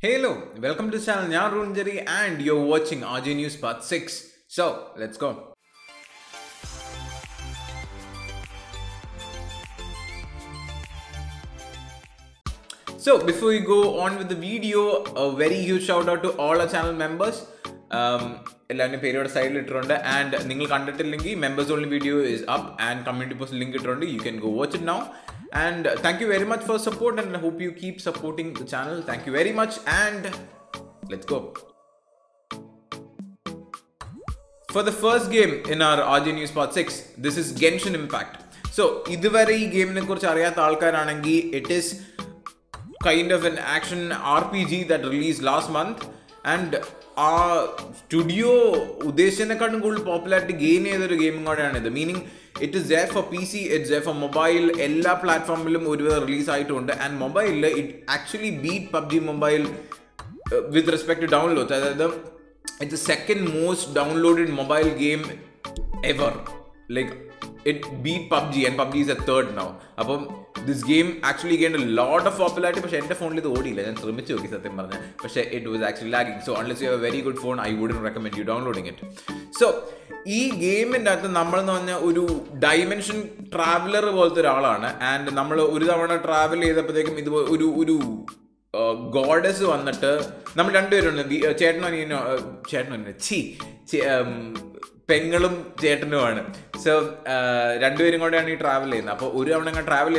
Hello, welcome to the channel. I am Runjari and you're watching RJ News Part 6. So, let's go. So, before we go on with the video, a very huge shout out to all our channel members. Every period side and members only video is up and community post link you can go watch it now. And thank you very much for support and I hope you keep supporting the channel. Thank you very much and let's go. For the first game in our RJ News Part 6, this is Genshin Impact. So, this game it is kind of an action RPG that released last month and our studio popularity gain game, meaning it is there for PC, it's there for mobile, all platforms release and mobile it actually beat PUBG Mobile with respect to downloads. It's the second most downloaded mobile game ever. Like it beat PUBG and PUBG is the third now. This game actually gained a lot of popularity, but my phone it was actually lagging. So unless you have a very good phone, I wouldn't recommend you downloading it. So this game is a dimension traveler and we travel goddess Pengalum Chetanuvana. So, Randuring travel in. Travel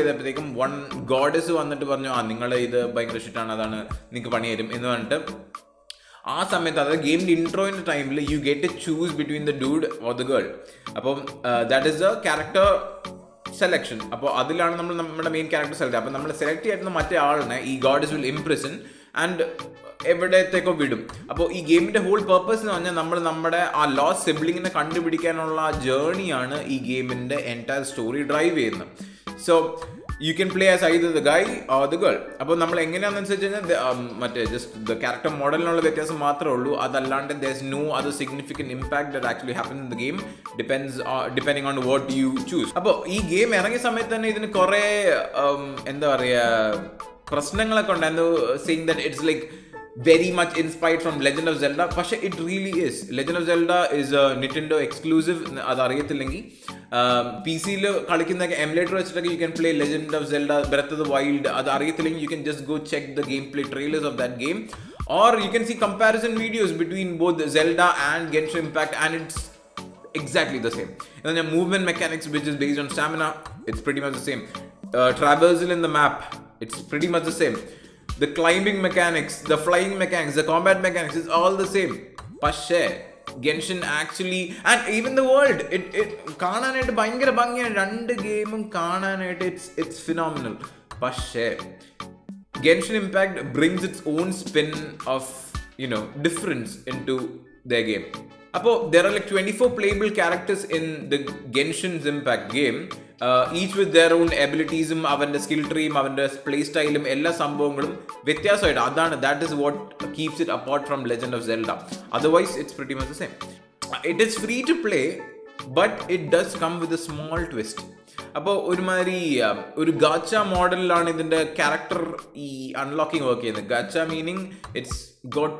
one goddess who on the Ningala either by Krishitana Nikapanium in the Hunter. The game intro in the time you get to choose between the dude or the girl. That is the character selection. The main character select. Select the goddess will imprison and every take of video. This game the whole purpose is our lost sibling in a journey this game in the entire story drive. So you can play as either the guy or the girl. Just the character model there's no other significant impact that actually happens in the game depending on what you choose. This game saying that it's like very much inspired from Legend of Zelda. Pasha, it really is. Legend of Zelda is a Nintendo exclusive. PC emulator you can play Legend of Zelda Breath of the Wild. You can just go check the gameplay trailers of that game. Or you can see comparison videos between both Zelda and Genshin Impact and it's exactly the same. And then the movement mechanics which is based on stamina, it's pretty much the same. Traversal in the map, it's pretty much the same. The climbing mechanics, the flying mechanics, the combat mechanics is all the same. Pashe, Genshin actually, and even the world, it's phenomenal. Pashe, Genshin Impact brings its own spin of, difference into their game. There are like 24 playable characters in the Genshin Impact game. Each with their own abilities, skill tree, play style, that is what keeps it apart from Legend of Zelda. Otherwise, it's pretty much the same. It is free to play, but it does come with a small twist. ഒരു gacha model ആണ് ഇതിന്റെ character unlocking work ചെയ്യുന്നത്. Gacha meaning it's got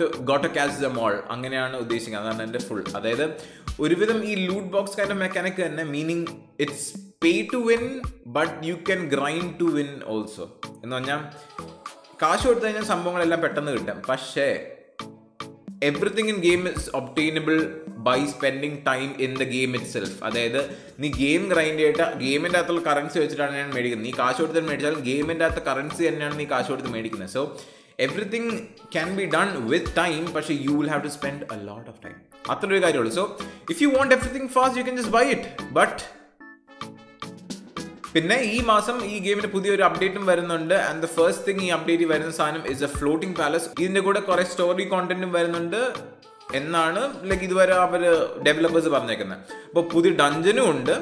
to catch them all. അങ്ങനെയാണ് ഉദ്ദേശിക്കുന്നത്. അതാണ് എൻ്റെ full. അതായത് ഒരുവിധം ഈ loot box kind of mechanic തന്നെ meaning it's pay to win but you can grind to win also. എന്ന് പറഞ്ഞാൽ കാശ് കൊടുത്തു കഴിഞ്ഞാൽ സംഭവങ്ങളെല്ലാം പെട്ടെന്ന് കിട്ടും. പക്ഷേ everything in game is obtainable by spending time in the game itself. അതായത് നീ ഗെയിം ഗ്രൈൻഡ് ചെയ്തിട്ട് ഗെയിമിൻ്റെ അകത്തുള്ള കറൻസി വെച്ചിട്ടാണ് ഞാൻ മേടിക്കുന്നത്. നീ കാശ് കൊടുത്ത് മേടിച്ചാൽ ഗെയിമിൻ്റെ അകത്ത് കറൻസി തന്നെയാണ് നീ കാശ് കൊടുത്ത് മേടിക്കുന്നത്. So everything can be done with time, പക്ഷേ you will have to spend a lot of time. അത്ര ഒരു കാര്യമുള്ളൂ. So if you want everything fast, you can just buy it. But പിന്നെ ഈ മാസം ഈ ഗെയിമിന് പുതിയൊരു അപ്ഡേറ്റും വരുന്നുണ്ട് ആൻഡ് ദ ഫസ്റ്റ് തിങ് ഈ അപ്ഡേറ്റ് വരുന്ന സാധനം ഇസ് എ ഫ്ലോട്ടിംഗ് പാലസ്. ഇതിൻ്റെ കൂടെ കുറേ സ്റ്റോറി കോണ്ടന്റും വരുന്നുണ്ട് എന്നാണ് ഇതുവരെ അവർ ഡെവലപ്പേഴ്സ് പറഞ്ഞേക്കുന്നത്. അപ്പോൾ പുതിയ ഡഞ്ചനും ഉണ്ട്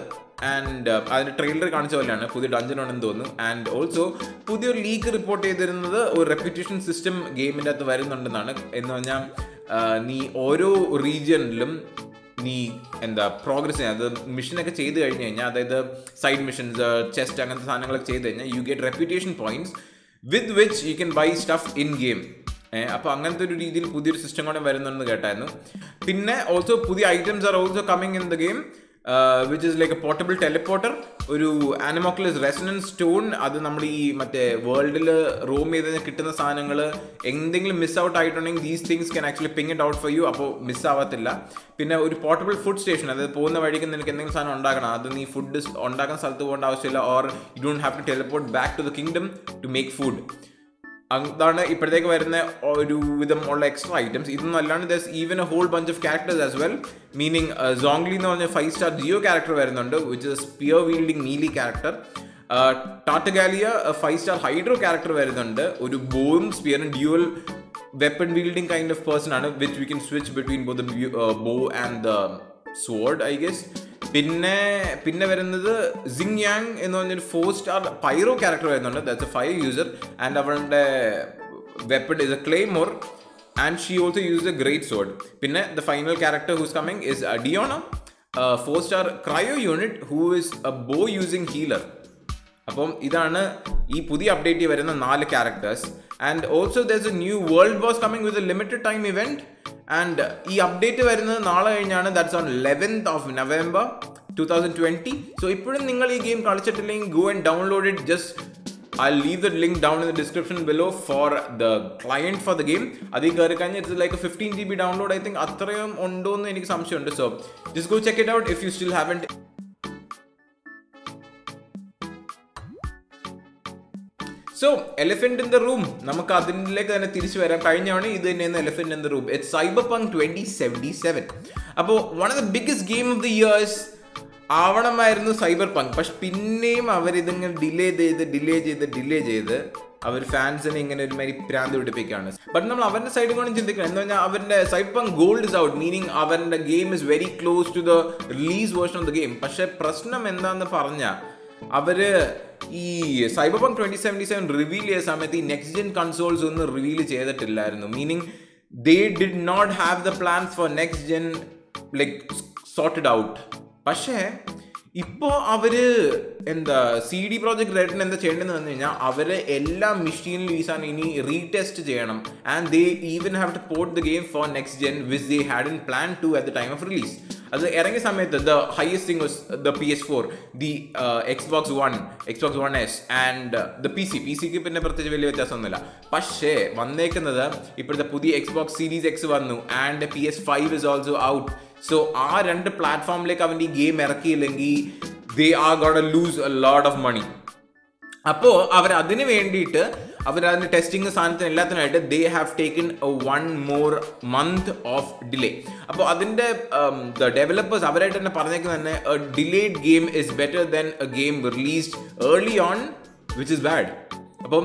ആൻഡ് അതിൻ്റെ ട്രെയിലർ കാണിച്ച പോലെയാണ് പുതിയ ഡഞ്ചൻ ഉണ്ടെന്ന് തോന്നുന്നു. ആൻഡ് ഓൾസോ പുതിയൊരു ലീക്ക് റിപ്പോർട്ട് ചെയ്തിരുന്നത് ഒരു റെപ്യൂട്ടേഷൻ സിസ്റ്റം ഗെയിമിൻ്റെ അകത്ത് വരുന്നുണ്ടെന്നാണ്. എന്ന് പറഞ്ഞാൽ നീ ഓരോ റീജിയനിലും നീ പ്രോഗ്രസ് ചെയ്യാൻ അത് മിഷനൊക്കെ ചെയ്ത് കഴിഞ്ഞ് കഴിഞ്ഞാൽ അതായത് സൈഡ് മിഷൻസ് ചെസ്റ്റ് അങ്ങനത്തെ സാധനങ്ങളൊക്കെ ചെയ്ത് കഴിഞ്ഞാൽ you get reputation points with which you can buy stuff in game. അപ്പോൾ അങ്ങനത്തെ ഒരു രീതിയിൽ പുതിയൊരു സിസ്റ്റം കൂടെ വരുന്നുണ്ടെന്ന് കേട്ടായിരുന്നു. പിന്നെ ഓൾസോ പുതിയ items are also coming in the game, which is like a portable teleporter, ഒരു ആനിമോക്കുലസ് റെസണൻസ് സ്റ്റോൺ. അത് നമ്മൾ ഈ മറ്റേ വേൾഡിൽ റൂം ചെയ്ത് കിട്ടുന്ന സാധനങ്ങൾ എന്തെങ്കിലും മിസ് ഔട്ട് ആയിട്ടുണ്ടെങ്കിൽ these things can actually ping it out for you, അപ്പോൾ മിസ് ആവത്തില്ല. പിന്നെ ഒരു പോർട്ടബിൾ ഫുഡ് സ്റ്റേഷൻ, അതായത് പോകുന്ന വഴിക്ക് നിനക്ക് എന്തെങ്കിലും സാധനം ഉണ്ടാക്കണം, അത് നീ ഫുഡ് ഉണ്ടാക്കുന്ന സ്ഥലത്ത് പോകേണ്ട ആവശ്യമില്ല, or you don't have to teleport back to the kingdom to make food. അതാണ് ഇപ്പോഴത്തേക്ക് വരുന്ന ഒരു വിധം ഉള്ള എക്സ്ട്രാ ഐറ്റംസ്. ഇതൊന്നും അല്ലാണ്ട് there's even a whole bunch of characters as well, meaning Zhongli എന്ന് പറഞ്ഞ 5-star ജിയോ ക്യാരക്ടർ വരുന്നുണ്ട്, which is spear wielding melee character. Tartaglia 5-star hydro character വരുന്നുണ്ട്, ഒരു ബോയും സ്പിയറും dual weapon wielding kind of person ആണ്, which we can switch between both the bow and the sword I guess. പിന്നെ വരുന്നത് Xinyan എന്ന് പറഞ്ഞൊരു 4-star pyro character വരുന്നുണ്ട്, that's a fire user, and അവളുടെ weapon is a claymore, and she also use a great sword. പിന്നെ the final character who's coming is Diona, 4-star cryo unit who is a bow using healer. അപ്പം ഇതാണ് ഈ പുതിയ update വരുന്ന 4 characters. And also there's a new world boss coming with a limited time event. And ഈ update വരുന്നത് നാളെ കഴിഞ്ഞാണ്, that's on 11th of November 2020. So ഇപ്പോഴും നിങ്ങൾ ഈ ഗെയിം കളിച്ചിട്ടില്ലെങ്കിൽ go and download it. Just I'll leave the link down in the description below for the client for the game. Adi kari kanya it's like a 15 GB download. I think athrayum undo ennu enikku samshayam undu. So just go check it out if you still haven't. So elephant in the room, നമുക്ക് അതിലേക്ക് തന്നെ തിരിച്ചു വരാം. കഴിഞ്ഞാണ് ഇത് തന്നെയാണ് elephant in the room. It's Cyberpunk 2077. അപ്പോൾ one of the biggest game of the years ആവണമായിരുന്നു Cyberpunk. പക്ഷെ പിന്നെയും അവരിതിങ്ങനെ ഡിലേ ചെയ്ത് അവർ ഫാൻസിനെ ഇങ്ങനെ ഒരുമാതിരി പ്രാന്ത് പിടിപ്പിക്കുകയാണ്. ബട്ട് നമ്മൾ അവരുടെ സൈഡിൽ കൊണ്ട് ചിന്തിക്കണം, എന്ന് പറഞ്ഞാൽ അവരുടെ Cyberpunk gold is out, meaning അവരുടെ game is very close to the release version of the game. പക്ഷെ പ്രശ്നം എന്താണെന്ന് പറഞ്ഞാൽ അവര് ഈ Cyberpunk 2077 റിവീൽ ചെയ്ത സമയത്ത് ഈ നെക്സ്റ്റ് ജെൻ കൺസോൾസ് ഒന്നും റിവീൽ ചെയ്തിട്ടില്ലായിരുന്നു. Meaning they did not have the plans for next gen like sorted out. പക്ഷേ ഇപ്പോൾ അവർ എന്താ CD പ്രോജക്ട് റെഡിന് എന്താ ചെയ്യേണ്ടതെന്ന് പറഞ്ഞു കഴിഞ്ഞാൽ അവർ എല്ലാ മെഷീനിലും ഈ സാധനം ഇനി റീടെസ്റ്റ് ചെയ്യണം. And they even have to port the game for next gen which they hadn't plan to at the time of release. അത് ഇറങ്ങിയ സമയത്ത് the highest thing was the PS4, the Xbox One, Xbox One S and the PC ക്ക് പിന്നെ പ്രത്യേകിച്ച് വലിയ വ്യത്യാസമൊന്നുമില്ല. പക്ഷേ വന്നേക്കുന്നത് ഇപ്പോഴത്തെ പുതിയ Xbox Series X വന്നു and PS5 is also out. So ആ 2 പ്ലാറ്റ്ഫോമിലേക്ക് അവൻ്റെ ഈ game ഇറക്കിയില്ലെങ്കിൽ they are gonna lose a lot of money. അപ്പോൾ അവർ അതിന് വേണ്ടിയിട്ട് അവരതിൻ്റെ ടെസ്റ്റിംഗ് സാധനത്തിന് എല്ലാത്തിനായിട്ട് they have taken a 1 more month of delay. അപ്പോൾ അതിൻ്റെ ഡെവലപ്പേഴ്സ് അവരായിട്ട് തന്നെ പറഞ്ഞേക്കുന്നത് തന്നെ a delayed game is better than a game released early on which is bad. അപ്പം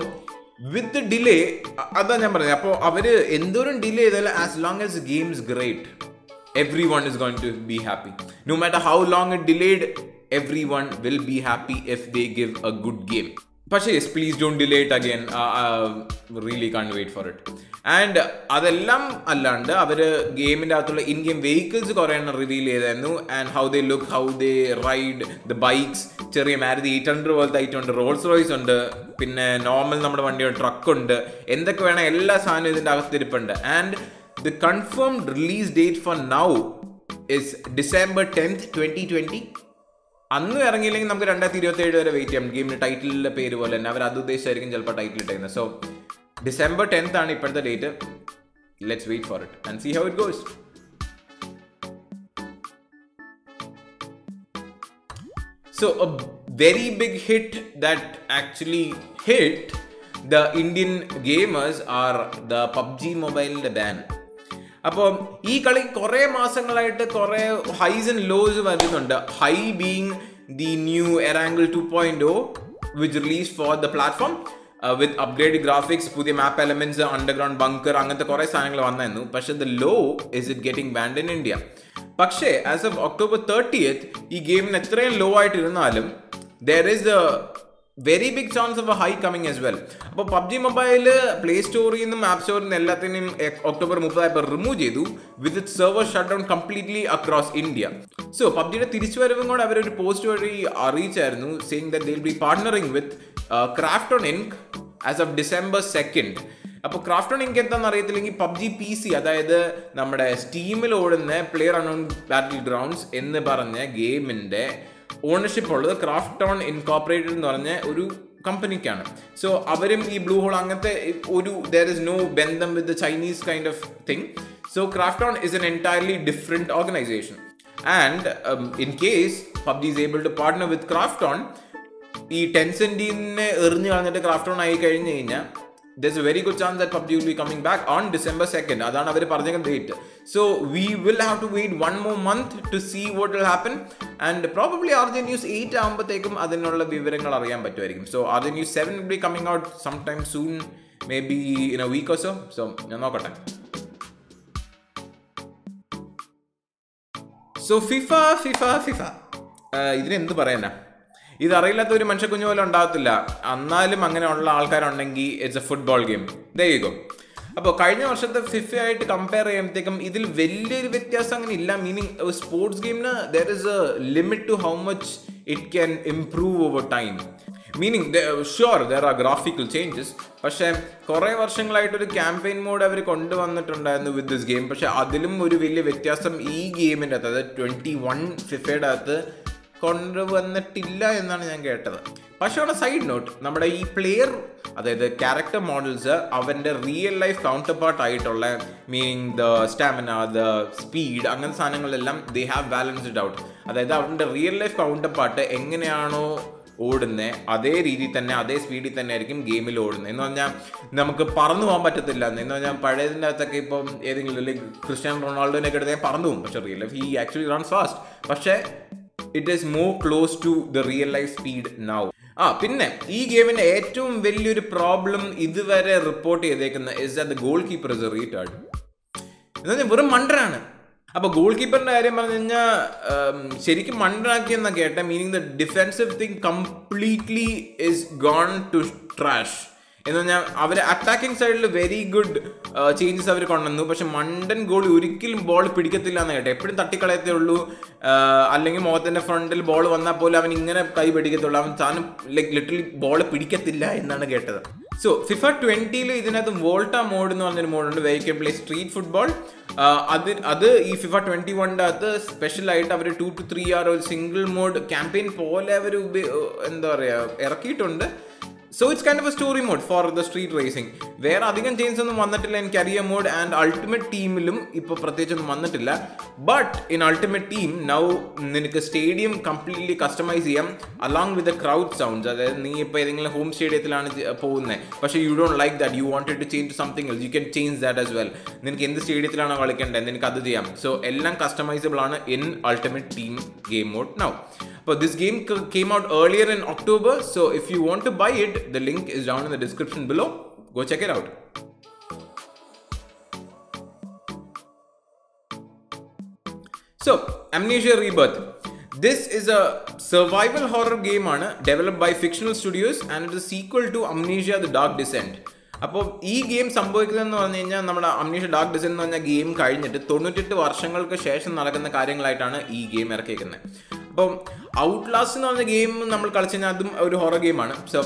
with the delay അതാണ് ഞാൻ പറഞ്ഞത്. അപ്പോൾ അവർ എന്തോരം ഡിലേ ചെയ്താലും as long as the game is great, everyone is going to be happy. No matter how long it delayed, everyone will be happy if they give a good game. പക്ഷേ yes, please don't delay it again. Really can't wait for it. And അതെല്ലാം അല്ലാണ്ട് അവർ ഗെയിമിൻ്റെ അകത്തുള്ള in game vehicles കുറേ എണ്ണം reveal ചെയ്തായിരുന്നു. And how they look, how they ride the bikes. ചെറിയ മാരുതി 800 പോലത്തെ ഐറ്റം ഉണ്ട്, റോൾസ് റോയ്സ് ഉണ്ട്, പിന്നെ നോർമൽ നമ്മുടെ വണ്ടിയുണ്ട്, ട്രക്കുണ്ട്, എന്തൊക്കെ വേണം എല്ലാ സാധനവും ഇതിൻ്റെ അകത്തിരിപ്പുണ്ട്. And the confirmed release date for now is December 10th, 2020. അന്ന് ഇറങ്ങിയില്ലെങ്കിൽ നമുക്ക് 2027 വരെ വെയിറ്റ് ചെയ്യാം. ഗെയിമിൻ്റെ ടൈറ്റിലിൻ്റെ പേര് പോലെ തന്നെ അവർ അത് ഉദ്ദേശിച്ചായിരിക്കും ചിലപ്പോൾ ടൈറ്റിൽ ഇട്ടേക്കുന്നത്. സോ December 10th ആണ് ഇപ്പോഴത്തെ date. Let's wait for it and see how it goes. So a very big hit that actually hit the Indian gamers are the PUBG Mobile ban. അപ്പോൾ ഈ കളി കുറേ മാസങ്ങളായിട്ട് കുറേ ഹൈസ് ആൻഡ് ലോസ് വരുന്നുണ്ട്. High being the new Erangel 2.0 which release for the platform with upgrade graphics, പുതിയ map elements, underground bunker, അങ്ങനത്തെ കുറേ സാധനങ്ങൾ വന്നായിരുന്നു. പക്ഷേ the law is it getting banned in India. പക്ഷേ ആസ് ഓഫ് October 30th ഈ ഗെയിമിന് എത്രയും ലോ ആയിട്ടിരുന്നാലും there is a very big chance of a high coming as well. അപ്പോൾ PUBG Mobile പ്ലേ സ്റ്റോറിൽ നിന്നും ആപ്പ് സ്റ്റോറിൽ നിന്നും എല്ലാത്തിനും October 30 റിമൂവ് ചെയ്തു with it server shut down completely across India. So PUBGയുടെ തിരിച്ചുവരവും കൂടെ അവരൊരു പോസ്റ്റ് വഴി അറിയിച്ചായിരുന്നു, saying that they will be partnering with Krafton Inc as of December 2nd. അപ്പോൾ ക്രാഫ്റ്റോൺ എനിക്ക് എന്താണെന്ന് അറിയത്തില്ലെങ്കിൽ പബ്ജി PC, അതായത് നമ്മുടെ സ്റ്റീമിൽ ഓടുന്ന പ്ലെയർ അൺനോൺ ബാറ്റിൽ ഗ്രൗണ്ട്സ് എന്ന് പറഞ്ഞ ഗെയിമിൻ്റെ ഓണർഷിപ്പ് ഉള്ളത് ക്രാഫ്റ്റോൺ ഇൻകോർപ്പറേറ്റഡ് എന്ന് പറഞ്ഞ ഒരു കമ്പനിക്കാണ്. സോ അവരും ഈ ബ്ലൂ ഹോൾ അങ്ങനത്തെ ഒരു there is no ബന്ധം with the Chinese kind of thing. So Krafton is an entirely different organization. And in case PUBG is able to partner with Krafton, ഈ ടെൻസെന്റിനെ എറിഞ്ഞു കളഞ്ഞിട്ട് ക്രാഫ്റ്റോൺ ആയി കഴിഞ്ഞു കഴിഞ്ഞാൽ there's a very good chance that PUBG will be coming back on December 2nd. അതാണ് അവർ പറഞ്ഞ date. So we will have to wait one more month to see what will happen. And probably RJ News 8 ആകുമ്പോഴത്തേക്കും അതിനുള്ള വിവരങ്ങൾ അറിയാൻ പറ്റുമായിരിക്കും. So RJ News 7 will be coming out sometime soon, maybe in a week or so. So ഞാൻ നോക്കട്ടെ. So FIFA ഇതിനെന്ത് പറയാനാ, ഇതറിയില്ലാത്ത ഒരു മനുഷ്യ കുഞ്ഞു പോലെ ഉണ്ടാകത്തില്ല. എന്നാലും അങ്ങനെയുള്ള ആൾക്കാരുണ്ടെങ്കിൽ it's a football game. There you go. അപ്പോൾ കഴിഞ്ഞ വർഷത്തെ ഫിഫ ആയിട്ട് കമ്പയർ ചെയ്യുമ്പോഴത്തേക്കും ഇതിൽ വലിയൊരു വ്യത്യാസം അങ്ങനെ ഇല്ല. മീനിങ് സ്പോർട്സ് ഗെയിമിന് there is a limit to how much it can improve over time. Meaning sure there are graphical changes. പക്ഷേ കുറേ വർഷങ്ങളായിട്ടൊരു ക്യാമ്പയിൻ മോഡ് അവർ കൊണ്ടുവന്നിട്ടുണ്ടായിരുന്നു വിത്ത് ദിസ് ഗെയിം. പക്ഷേ അതിലും ഒരു വലിയ വ്യത്യാസം ഈ ഗെയിമിൻ്റെ അകത്ത്, അതായത് 21 ഫിഫയുടെ അകത്ത് കൊണ്ടുവന്നിട്ടില്ല എന്നാണ് ഞാൻ കേട്ടത്. പക്ഷേ അവിടെ സൈഡ് നോട്ട്, നമ്മുടെ ഈ പ്ലെയർ, അതായത് ക്യാരക്ടർ മോഡൽസ് അവൻ്റെ റിയൽ ലൈഫ് കൗണ്ടർ പാർട്ട് ആയിട്ടുള്ള, meaning the stamina, the speed, അങ്ങനത്തെ സാധനങ്ങളെല്ലാം ദേ ഹാവ് ബാലൻസ്ഡ് ഔട്ട്. അതായത് അവൻ്റെ റിയൽ ലൈഫ് കൗണ്ടർ പാർട്ട് എങ്ങനെയാണോ ഓടുന്നത് അതേ രീതിയിൽ തന്നെ, അതേ സ്പീഡിൽ തന്നെ ആയിരിക്കും ഗെയിമിൽ ഓടുന്നത്. എന്ന് പറഞ്ഞാൽ നമുക്ക് പറന്നു പോകാൻ പറ്റത്തില്ല. എന്ന് പറഞ്ഞാൽ പഴയതിൻ്റെ അകത്തൊക്കെ ഇപ്പം ഏതെങ്കിലും ലൈക്ക് ക്രിസ്ത്യാനോ റൊണാൾഡോനെയൊക്കെ എടുത്താൽ പറന്നു പോകും. പക്ഷേ real life he actually runs fast. പക്ഷേ it is more close to the real life speed now. പിന്നെ ഈ ഗെയിമിൻ്റെ ഏറ്റവും വലിയൊരു പ്രോബ്ലം ഇതുവരെ റിപ്പോർട്ട് ചെയ്തേക്കുന്ന is that the goalkeeper is a retard. എന്ന് പറഞ്ഞാൽ വെറും മണ്ടറാണ്. അപ്പോൾ ഗോൾ കീപ്പറിൻ്റെ കാര്യം പറഞ്ഞു കഴിഞ്ഞാൽ ശരിക്കും മണ്ടറാക്കിയെന്നാണ് കേട്ട. Meaning the defensive thing completely is gone to trash. എന്ന് പറഞ്ഞാൽ അവർ അറ്റാക്കിംഗ് സൈഡിൽ വെരി ഗുഡ് ചേഞ്ചസ് അവർ കൊണ്ടുവന്നു. പക്ഷെ മണ്ടൻ ഗോൾ ഒരിക്കലും ബോൾ പിടിക്കത്തില്ല എന്ന് കേട്ടെ. എപ്പോഴും തട്ടിക്കളയത്തേ ഉള്ളൂ. അല്ലെങ്കിൽ മുഖത്തിൻ്റെ ഫ്രണ്ടിൽ ബോൾ വന്നാൽ പോലും അവൻ ഇങ്ങനെ കൈ പിടിക്കത്തുള്ളൂ. അവൻ താനും ലൈക്ക് ലിറ്ററലി ബോൾ പിടിക്കത്തില്ല എന്നാണ് കേട്ടത്. സോ ഫിഫ 20 ഇതിനകത്ത് വോൾട്ട മോഡ് എന്ന് പറഞ്ഞൊരു മോഡുണ്ട്, very can play street football. അത് ഈ ഫിഫ 21 അകത്ത് സ്പെഷ്യലായിട്ട് അവർ 2 to 3 hour ഒരു സിംഗിൾ മോഡ് ക്യാമ്പയിൻ പോലെ അവർ എന്താ പറയുക ഇറക്കിയിട്ടുണ്ട്. So it's kind of a story mode for the street racing. വേറെ അധികം ചേഞ്ചസ് ഒന്നും വന്നിട്ടില്ല in career mode and ultimate ടീമിലും ഇപ്പോൾ പ്രത്യേകിച്ചൊന്നും വന്നിട്ടില്ല. But in ultimate team now നിനക്ക് സ്റ്റേഡിയം കംപ്ലീറ്റ്ലി കസ്റ്റമൈസ് ചെയ്യാം along with the crowd sounds. അതായത് നീ ഇപ്പോൾ ഏതെങ്കിലും ഹോം സ്റ്റേഡിയത്തിലാണ് പോകുന്നത്, പക്ഷേ you don't like that, you wanted to change something else, you can change that as well. നിനക്ക് എന്ത് സ്റ്റേഡിയത്തിലാണോ കളിക്കേണ്ടത് നിനക്ക് അത് ചെയ്യാം. സോ എല്ലാം കസ്റ്റമൈസബിൾ ആണ് in ultimate team game mode now. But this game came out earlier in October, so if you want to buy it, the link is down in the description below. Go check it out. So, Amnesia Rebirth. This is a survival horror game developed by fictional studios and it is a sequel to Amnesia The Dark Descent. അപ്പോൾ ഈ game സംഭവിക്കുന്നതെന്ന് പറഞ്ഞു കഴിഞ്ഞാൽ നമ്മുടെ amnesia dark design എന്ന് പറഞ്ഞ game കഴിഞ്ഞിട്ട് 98 വർഷങ്ങൾക്ക് ശേഷം നടക്കുന്ന കാര്യങ്ങളായിട്ടാണ് ഈ ഗെയിം ഇറക്കിയിരിക്കുന്നത്. അപ്പം ഔട്ട്ലാസ്റ്റ് എന്ന് പറഞ്ഞ ഗെയിം നമ്മൾ കളിച്ചു കഴിഞ്ഞാൽ അതും ഒരു ഹൊറർ ഗെയിമാണ്. സോ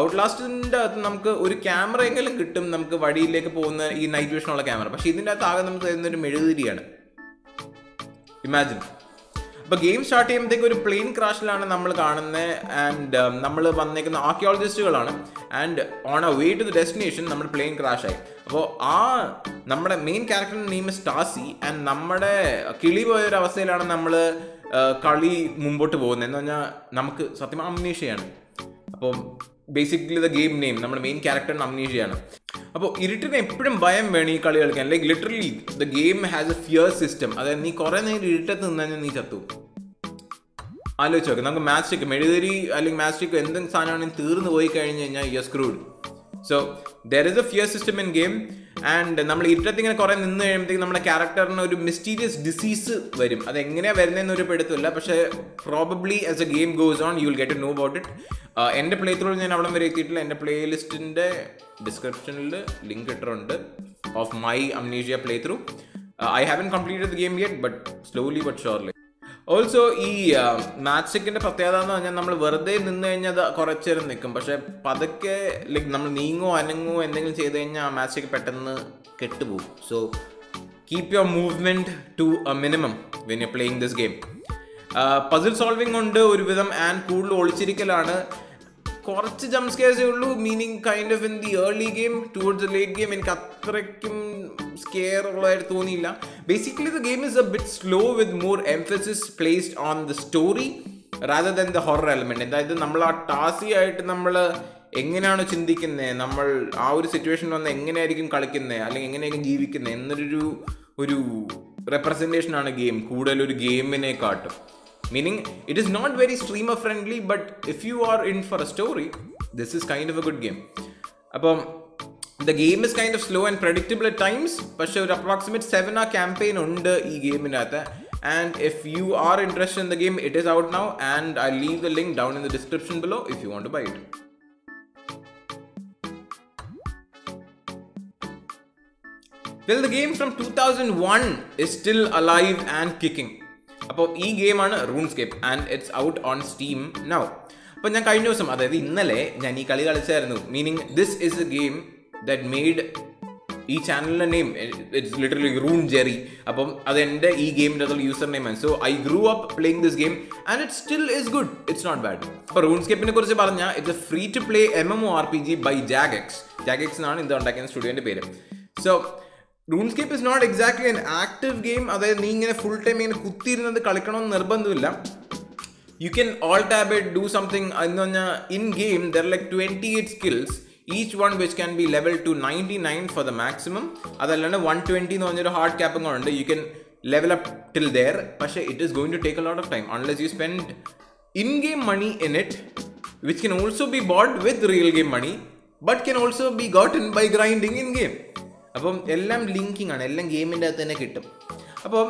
ഔട്ട്ലാസ്റ്റിൻ്റെ അകത്ത് നമുക്ക് ഒരു ക്യാമറ എങ്കിലും കിട്ടും, നമുക്ക് വഴിയിലേക്ക് പോകുന്ന ഈ നൈറ്റ് വിഷനുള്ള ക്യാമറ. പക്ഷേ ഇതിൻ്റെ അകത്ത് ആകെ നമുക്ക് തരുന്നൊരു മെഴുകുതിരിയാണ്. ഇമാജിൻ. അപ്പോൾ ഗെയിം സ്റ്റാർട്ട് ചെയ്യുമ്പോഴത്തേക്ക് ഒരു പ്ലെയിൻ ക്രാഷിലാണ് നമ്മൾ കാണുന്നത്. ആൻഡ് നമ്മൾ വന്നേക്കുന്ന ആർക്കിയോളജിസ്റ്റുകളാണ്. And on a way to the destination നമ്മൾ പ്ലെയിൻ ക്രാഷായി. അപ്പോൾ നമ്മുടെ മെയിൻ ക്യാരക്ടറിൻ്റെ നെയിം സ്റ്റാസി. ആൻഡ് നമ്മുടെ കിളി പോയൊരവസ്ഥയിലാണ് നമ്മൾ കളി മുമ്പോട്ട് പോകുന്നത്. എന്ന് പറഞ്ഞാൽ നമുക്ക് സത്യം അമ്നീഷ്യയാണ്. അപ്പോൾ ബേസിക്കലി ദ ഗെയിം നെയിം നമ്മുടെ മെയിൻ ക്യാരക്ടറിന് അമ്നീഷ്യയാണ്. അപ്പോൾ ഇരുട്ടിന് എപ്പോഴും ഭയം വേണം ഈ കളി കളിക്കാൻ. Like literally the game has A fear system. അതായത് നീ കുറേ നേരം ഇരുട്ടത്ത് നിന്ന് കഴിഞ്ഞാൽ നീ ചത്തു. ആലോചിച്ച് നോക്ക്. നമുക്ക് മാസ്റ്റിക് മെഴുകുതിരി അല്ലെങ്കിൽ മാസ്റ്റിക് എന്തെങ്കിലും സാധനമാണെങ്കിൽ തീർന്നു പോയി കഴിഞ്ഞ് കഴിഞ്ഞാൽ you are screwed. So there is A fear system in game. And നമ്മൾ ഇരുട്ടത്ത് ഇങ്ങനെ കുറേ നിന്ന് കഴിയുമ്പോഴത്തേക്കും നമ്മുടെ ക്യാരക്ടറിന് ഒരു മിസ്റ്റീരിയസ് ഡിസീസ് വരും. അതെങ്ങനെയാണ് വരുന്നതെന്ന് ഒരു പെടുത്തില്ല. പക്ഷേ probably as a game goes on you will get to know about it. എൻ്റെ പ്ലേ ത്രൂ ഞാൻ അവിടെ വരെ എത്തിയിട്ടില്ല. എൻ്റെ പ്ലേ ലിസ്റ്റിൻ്റെ ഡിസ്ക്രിപ്ഷനിൽ ലിങ്ക് ഇട്ടിട്ടുണ്ട് of my Amnesia playthrough. I haven't completed the game yet but slowly but surely. Also ഈ മാജിക്കിന്റെ പ്രത്യേകത എന്ന് പറഞ്ഞാൽ നമ്മൾ വെറുതെ നിന്ന് കഴിഞ്ഞാൽ അത് കുറച്ചേരം നിൽക്കും. പക്ഷെ പതുക്കെ ലൈക്ക് നമ്മൾ നീങ്ങോ അനങ്ങോ എന്തെങ്കിലും ചെയ്ത് കഴിഞ്ഞാൽ ആ മാജിക് പെട്ടെന്ന് കെട്ടുപോകും. So keep your movement to a minimum when you playing this game. Puzzle solving ഉണ്ട് ഒരുവിധം, ആൻഡ് കൂടുതൽ ഒളിച്ചിരിക്കലാണ്. കുറച്ച് ജംപ് സ്കെയർസേ ഉള്ളൂ, meaning kind of in the early game. Towards the late game എനിക്ക് അത്രയ്ക്കും സ്കെയർ ഉള്ളതായിട്ട് തോന്നിയില്ല. Basically the game is a bit slow with more emphasis placed on the story rather than the horror element. അതായത് നമ്മൾ ആ ടാസി ആയിട്ട് നമ്മൾ എങ്ങനെയാണ് ചിന്തിക്കുന്നത്, നമ്മൾ ആ ഒരു സിറ്റുവേഷനിൽ വന്ന് എങ്ങനെയായിരിക്കും കളിക്കുന്നത് അല്ലെങ്കിൽ എങ്ങനെയായിരിക്കും ജീവിക്കുന്നത് എന്നൊരു റെപ്രസെൻറ്റേഷനാണ് ഗെയിം കൂടുതലൊരു ഗെയിമിനെ കാട്ടും. Meaning, it is not very streamer friendly, but if you are in for a story, this is kind of a good game. The game is kind of slow and predictable at times, but an approximate 7-hour campaign under e game in that. And if you are interested in the game, it is out now, and I'll leave the link down in the description below if you want to buy it. Well, the game from 2001 is still alive and kicking. അപ്പോൾ ഈ ഗെയിമാണ് RuneScape and it's out on Steam now. അപ്പോൾ ഞാൻ കഴിഞ്ഞ ദിവസം, അതായത് ഇന്നലെ ഞാൻ ഈ കളി കളിച്ചായിരുന്നു. Meaning this is a game that made ഈ ചാനലിൻ്റെ name. It's literally Rune Jerry. അപ്പം അതെൻ്റെ ഈ ഗെയിമിൻ്റെ അതുള്ള യൂസർ നെയിമാണ്. So I grew up playing this game and it still is good. It's not bad. അപ്പോൾ റൂൺസ്കേപ്പിനെ കുറിച്ച് പറഞ്ഞാൽ it's a free to play MMORPG by Jagex എന്നാണ് ഇത് ഉണ്ടാക്കിയ സ്റ്റുഡിയോൻ്റെ പേര്. So RuneScape is not exactly an active game. അതായത് നീ ഇങ്ങനെ ഫുൾ ടൈം ഇങ്ങനെ കുത്തിയിരുന്നത് കളിക്കണമെന്ന് നിർബന്ധമില്ല. You can all tab it, do something. എന്ന് പറഞ്ഞാൽ in game there like 28 skills, each one which can be level to 99 for the maximum. അതല്ലാണ്ട് 120 എന്ന് പറഞ്ഞൊരു ഹാർഡ് ക്യാപ്പിംഗ് ഉണ്ട്. You can level up till there. പക്ഷേ it is going to take a lot of time unless you spend in-game money in it, which can also be bought with real game money, but can also be gotten by grinding in-game. അപ്പം എല്ലാം linking ആണ്, എല്ലാം ഗെയിമിൻ്റെ അകത്ത് തന്നെ കിട്ടും. അപ്പം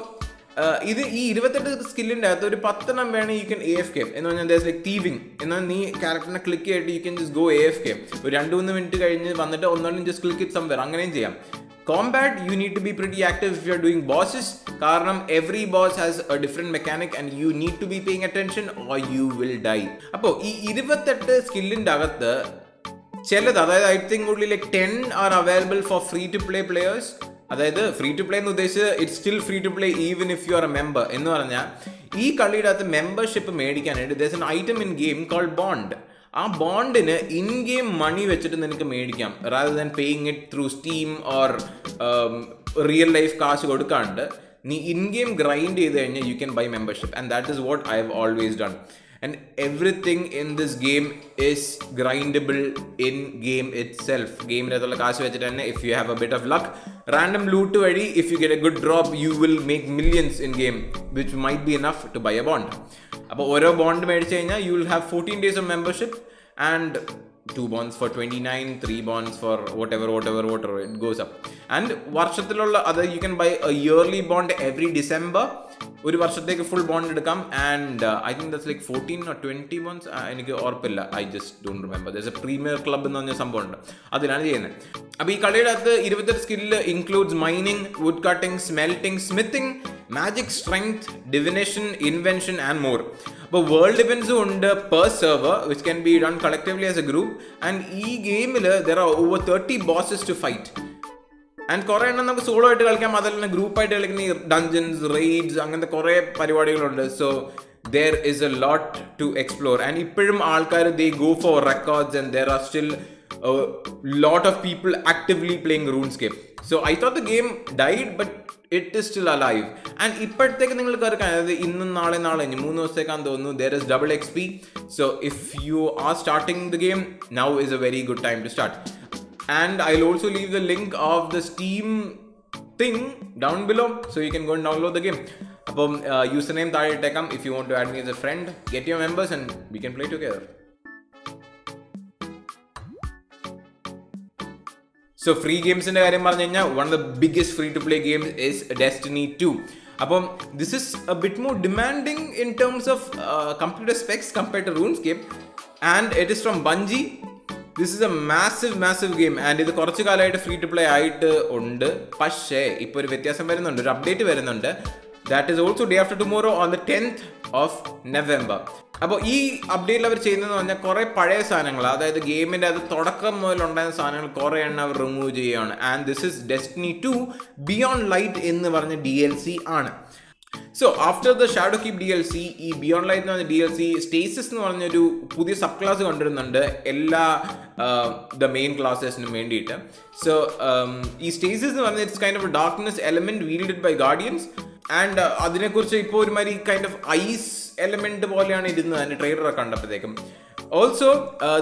ഇത് ഈ 28 സ്കില്ലിൻ്റെ അകത്ത് ഒരു 10 വേണം യു ക്യാൻ AFK എന്ന് പറഞ്ഞാൽ ദാറ്റ്സ് ലൈക്ക് തീവിങ്. എന്നാൽ നീ ക്യാരക്ടറിനെ ക്ലിക്ക് ചെയ്തിട്ട് you can just go AFK. ഒരു 2-3 മിനിറ്റ് കഴിഞ്ഞ് വന്നിട്ട് ഒന്നും ജസ്റ്റ് ക്ലിക്ക് ഇറ്റ് സംവെയർ, അങ്ങനെയും ചെയ്യാം. Combat, you need to be pretty active if you're doing bosses. കാരണം every boss has a different mechanic and you need to be paying attention or you will die. അപ്പോൾ ഈ 28 സ്കില്ലിൻ്റെ അകത്ത് ചിലത്, അതായത് I think only like 10 are available for free to play players. അതായത് free to play എന്ന് ഉദ്ദേശിച്ച് it's still free to play even if you are a member. എന്ന് പറഞ്ഞാൽ ഈ കളിയുടെ അകത്ത് മെമ്പർഷിപ്പ് മേടിക്കാനായിട്ട് there's an item in game called bond. ആ ബോണ്ടിന് ഇൻ ഗെയിം മണി വെച്ചിട്ട് നിനക്ക് മേടിക്കാം rather than paying it through Steam or real life കാശ് കൊടുക്കാണ്ട് നീ ഇൻ ഗെയിം ഗ്രൈൻഡ് ചെയ്ത് കഴിഞ്ഞാൽ you can buy membership. And that is what I have always done. And everything in this game is grindable in game itself. Game rather cash vechittanne, if you have a bit of luck, random loot vadi, if you get a good drop, you will make millions in game, which might be enough to buy a bond. Appo oro bond medichu kayna you will have 14 days of membership and 2 bonds for 29, 3 bonds for whatever it goes up. And varshathilulla other you can buy a yearly bond every December. ഒരു വർഷത്തേക്ക് full bond എടുക്കാം. And I think that's like 14 or 20 months. എനിക്ക് ഓർപ്പില്ല, I just don't remember. There's a premier club എന്ന് പറഞ്ഞ സംഭവം ഉണ്ട്, അതിലാണ് ചെയ്യുന്നത്. അപ്പോൾ ഈ കളിയുടെ അകത്ത് 28 skill includes mining, wood cutting, smelting, smithing, magic, strength, divination, invention and more. അപ്പോൾ വേൾഡ് ഇവൻസും ഉണ്ട് per server which can be done collectively as a group. And ഈ ഗെയിമിൽ there are over 30 bosses to fight. And കുറേ എണ്ണം നമുക്ക് solo ആയിട്ട് കളിക്കാം, അതല്ല ഗ്രൂപ്പായിട്ട് കളിക്കുന്ന ഈ ഡഞ്ചൻസ്, റെയ്ഡ്സ്, അങ്ങനത്തെ കുറേ പരിപാടികളുണ്ട്. So there is a lot to explore. And ഇപ്പോഴും ആൾക്കാർ they go for records and there are still lot of people actively playing RuneScape. So I thought the game died but it is still alive. And ഇപ്പോഴത്തേക്ക് നിങ്ങൾ കയറിക്കാൻ, അതായത് ഇന്നും നാളെ 3 ദിവസത്തേക്കാന്ന് തോന്നുന്നു, there is double XP. So if you are starting the game, now is a very good time to start. And I'll also leave the link of the Steam thing down below so you can go and download the game. Apom username താഴെ ഇട്ടേക്കാം if you want to add me as a friend. Get your members and we can play together. So free games ന്റെ കാര്യം പറഞ്ഞു കഴിഞ്ഞാൽ one of the biggest free to play games is Destiny 2. അപ്പം this is a bit more demanding in terms of computer specs compared to RuneScape, and it is from Bungie. This is a massive game and ഇത് കുറച്ച് കാലമായിട്ട് free to play ആയിട്ട് ഉണ്ട്. പക്ഷേ ഇപ്പോൾ ഒരു വ്യത്യാസം വരുന്നുണ്ട്, ഒരു അപ്ഡേറ്റ് വരുന്നുണ്ട്. That is also day after tomorrow on the 10th of November. അപ്പോൾ ഈ അപ്ഡേറ്റിൽ അവർ ചെയ്യുന്നതെന്ന് പറഞ്ഞാൽ കുറേ പഴയ സാധനങ്ങൾ, അതായത് ഗെയിമിൻ്റെ അത് തുടക്കം മുതലുണ്ടായിരുന്ന സാധനങ്ങൾ കുറേ എണ്ണം അവർ റിമൂവ് ചെയ്യുകയാണ്. And this is destiny 2 beyond light എന്ന് പറഞ്ഞ DLC ആണ്. So after the shadow keep DLC, ഈ ബിയോണ്ട് ലൈറ്റ് എന്ന് പറഞ്ഞ DLC സ്റ്റേസിസ് എന്ന് പറഞ്ഞൊരു പുതിയ സബ് ക്ലാസ് കൊണ്ടുവരുന്നുണ്ട് എല്ലാ ദ മെയിൻ ക്ലാസ്സസിനും വേണ്ടിയിട്ട്. സോ ഈ സ്റ്റേസിസ് എന്ന് പറഞ്ഞാൽ it's kind of darkness element wielded by guardians. And അതിനെക്കുറിച്ച് ഇപ്പോൾ ഒരുമാതിരി കൈൻഡ് ഓഫ് ഐസ് എലമെന്റ് പോലെയാണ് ഇരുന്നത് അതിൻ്റെ ട്രെയിലറൊക്കെ കണ്ടപ്പോഴത്തേക്കും. Also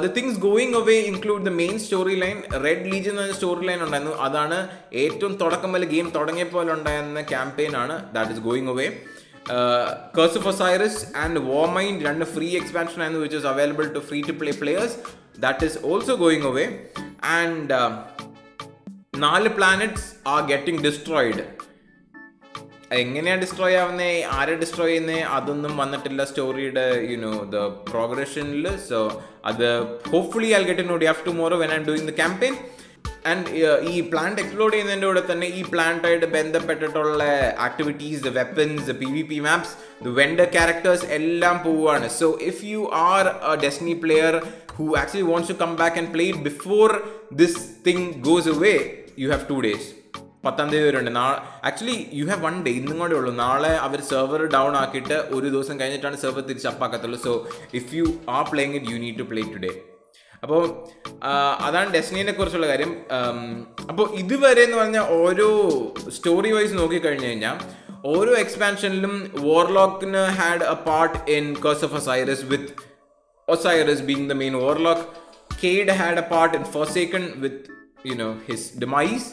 the things going away include the main story line. Red legion എന്ന സ്റ്റോറി ലൈൻ ഉണ്ടായിരുന്നു, അതാണ് ഏറ്റവും തുടക്കം മുതൽ ഗെയിം തുടങ്ങിയപ്പോലെ ഉണ്ടായിരുന്ന ക്യാമ്പയിൻ ആണ്. That is going away. Curse of Osiris and Warmind രണ്ട് ഫ്രീ എക്സ്പാൻഷൻ ആയിരുന്നു, which is available to free to play players. That is also going away. And 4 planets are getting destroyed. എങ്ങനെയാണ് destroy ആവുന്നത്, ആരെ destroy ചെയ്യുന്നത്, അതൊന്നും വന്നിട്ടില്ല സ്റ്റോറിയുടെ ദ പ്രോഗ്രഷനിൽ. സോ അത് hopefully I get to know day after tomorrow when I am doing the campaign. And ഈ പ്ലാന്റ് എക്സ്പ്ലോർ ചെയ്യുന്നതിൻ്റെ കൂടെ തന്നെ ഈ പ്ലാന്റായിട്ട് ബന്ധപ്പെട്ടിട്ടുള്ള activities, the weapons, the PvP maps, the vendor characters എല്ലാം പോവുകയാണ്. So if you are a Destiny player who actually wants to come back and play it before this thing goes away, you have 2 days. 10th തീയതി വരെയുണ്ട്. Actually you have 1 day, ഇന്നും കൂടെ ഉള്ളൂ. നാളെ അവർ server down ആക്കിയിട്ട് ഒരു ദിവസം കഴിഞ്ഞിട്ടാണ് സെർവർ തിരിച്ച് അപ്പാക്കത്തുള്ളൂ. So if you are playing it, you need to play today. അപ്പോൾ അതാണ് ഡെസ്റ്റിനിയെ കുറിച്ചുള്ള കാര്യം. അപ്പോൾ ഇതുവരെ എന്ന് പറഞ്ഞാൽ ഓരോ സ്റ്റോറി വൈസ് നോക്കിക്കഴിഞ്ഞ് കഴിഞ്ഞാൽ ഓരോ എക്സ്പാൻഷനിലും വോർലോക്കിന് had a part in Curse of Osiris, with Osiris being the main warlock. Cade had a part in Forsaken with his demise.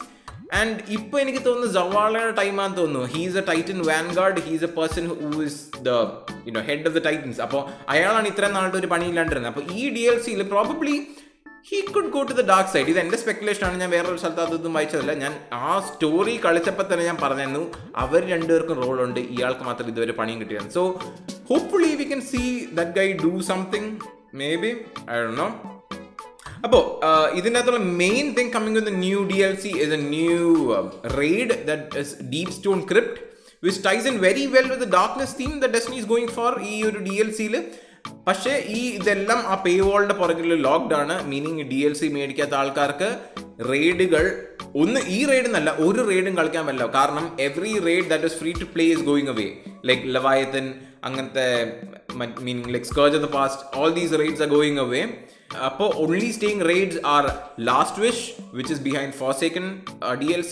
And ഇപ്പോൾ എനിക്ക് തോന്നുന്നു സവാളയുടെ ടൈമാന്ന് തോന്നുന്നു. He's a Titan vanguard. He's a person who is the head of the Titans. അപ്പോൾ അയാളാണ് ഇത്രയും നാളത്തെ ഒരു പണിയില്ലാണ്ടിരുന്നത്. അപ്പോൾ ഈ DLCയിൽ probably he could go to the dark side. ഇത് എൻ്റെ സ്പെക്കുലേഷനാണ്, ഞാൻ വേറൊരു സ്ഥലത്ത് അതൊന്നും വായിച്ചതല്ല. ഞാൻ ആ സ്റ്റോറി കളിച്ചപ്പോൾ തന്നെ ഞാൻ പറഞ്ഞിരുന്നു അവർ രണ്ടുപേർക്കും റോളുണ്ട്, ഇയാൾക്ക് മാത്രം ഇതുവരെ പണിയും കിട്ടിയാണ്. So hopefully we can see that guy do something, maybe, I don't know. അപ്പോൾ ഇതിൻ്റെ അകത്തുള്ള main thing coming with new DLC is a new raid that is Deep Stone Crypt, which ties in very well with the darkness theme that Destiny is going for ഈ ഒരു DLCയിൽ. പക്ഷേ ഇതെല്ലാം ആ പേ വാളിൻ്റെ പുറകിൽ locked ആണ്. മീനിങ് DLC മേടിക്കാത്ത ആൾക്കാർക്ക് റെയ്ഡുകൾ ഈ raid എന്നല്ല ഒരു റെയ്ഡും കളിക്കാൻ പറ്റില്ല. കാരണം every raid that is free to play is going away. Like Leviathan, അങ്ങനത്തെ meaning like scourge of the past, all these raids are going away. അപ്പോൾ only staying raids are Last Wish, which is behind Forsaken DLC,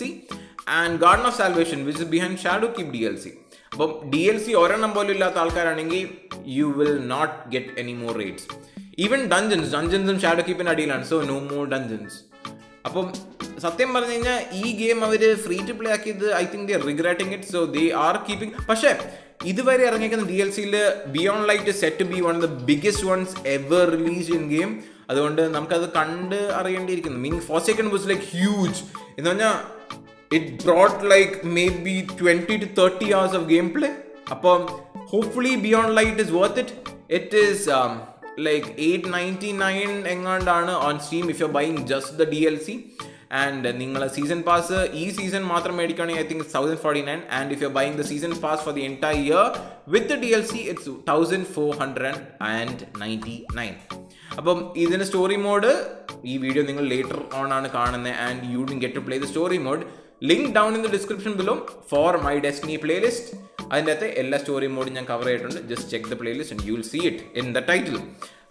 and Garden of Salvation, which is behind Shadowkeep DLC. അപ്പം DLC ഒരെണ്ണം പോലും ഇല്ലാത്ത ആൾക്കാരാണെങ്കിൽ you will not get any more raids. Even dungeonsഉം Shadowkeepന്റെ അടിയിലാണ്. So no more dungeons. അപ്പം സത്യം പറഞ്ഞു കഴിഞ്ഞാൽ ഈ ഗെയിം അവർ ഫ്രീ ടു പ്ലേ ആക്കിയത് I think they are regretting it. So they are keeping. പക്ഷേ ഇതുവരെ ഇറങ്ങിയിരിക്കുന്ന DLCയിൽ beyond light set to be one of the biggest ones ever release in game. അതുകൊണ്ട് നമുക്കത് കണ്ട് അറിയേണ്ടിയിരിക്കുന്നു. Meaning Forsaken was like huge എന്ന് പറഞ്ഞാൽ it brought like maybe 20 to 30 hours of gameplay. അപ്പം hopefully Beyond Light is worth it. It is like $8.99 എങ്ങാണ്ടാണ് on Steam if you're buying just the DLC. And നിങ്ങൾ season pass ഈ season മാത്രം മേടിക്കുകയാണെങ്കിൽ I think it's $1,049. And if you're buying the season pass for the entire year with the DLC, it's $1,499. അപ്പം ഇതിന് story mode, ഈ video നിങ്ങൾ later on ആണ് കാണുന്നത്, and you didn't get to play the story mode. Link down in the description below for my Destiny playlist. അതിൻ്റെ അകത്ത് എല്ലാ story മോഡും ഞാൻ കവർ ചെയ്തിട്ടുണ്ട്. Just check the playlist and you will see it in the title.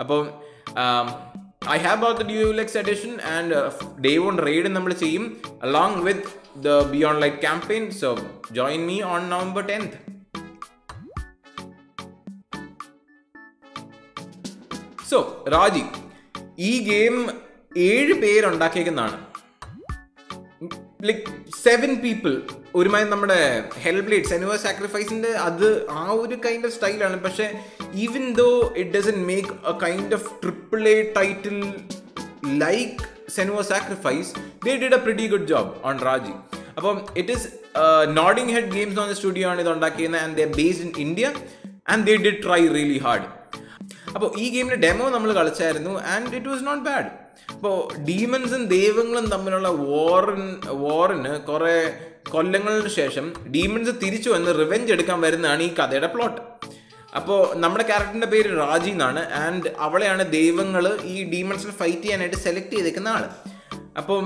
അപ്പം I have bought the Deluxe edition, and day 1 raid നമ്മൾ ചെയ്യും along with the Beyond Light campaign. So join me on November 10th. So Raji, ഈ game 7 പേരുണ്ടാക്കിയേക്കുന്നതാണ്. Like 7 people. ഒരുമാതിരി നമ്മുടെ ഹെൽബ്ലേഡ് സെനുവ സാക്രിഫൈസിൻ്റെ അത് ആ ഒരു കൈൻഡ് ഓഫ് സ്റ്റൈലാണ്. പക്ഷേ even though it doesn't make a kind of AAA title like Senua sacrifice, they did a pretty good job on Raji. അപ്പം it is Nodding Head Games on the studio ആണ് ഇത് ഉണ്ടാക്കിയത്, and they based in India, and they did try really hard. അപ്പോൾ ഈ ഗെയിമിൻ്റെ demo നമ്മൾ കളിച്ചായിരുന്നു, and it was not bad. അപ്പോൾ ഡീമൺസും ദൈവങ്ങളും തമ്മിലുള്ള വാറിന് കൊല്ലങ്ങൾക്ക് ശേഷം ഡീമൺസ് തിരിച്ചു വന്ന് റിവെഞ്ച് എടുക്കാൻ വരുന്നതാണ് ഈ കഥയുടെ പ്ലോട്ട്. അപ്പോൾ നമ്മുടെ ക്യാരക്ടറിൻ്റെ പേര് റാജി എന്നാണ്. ആൻഡ് അവളെയാണ് ദൈവങ്ങൾ ഈ ഡീമൺസിനെ ഫൈറ്റ് ചെയ്യാനായിട്ട് സെലക്ട് ചെയ്തേക്കുന്ന ആൾ. അപ്പം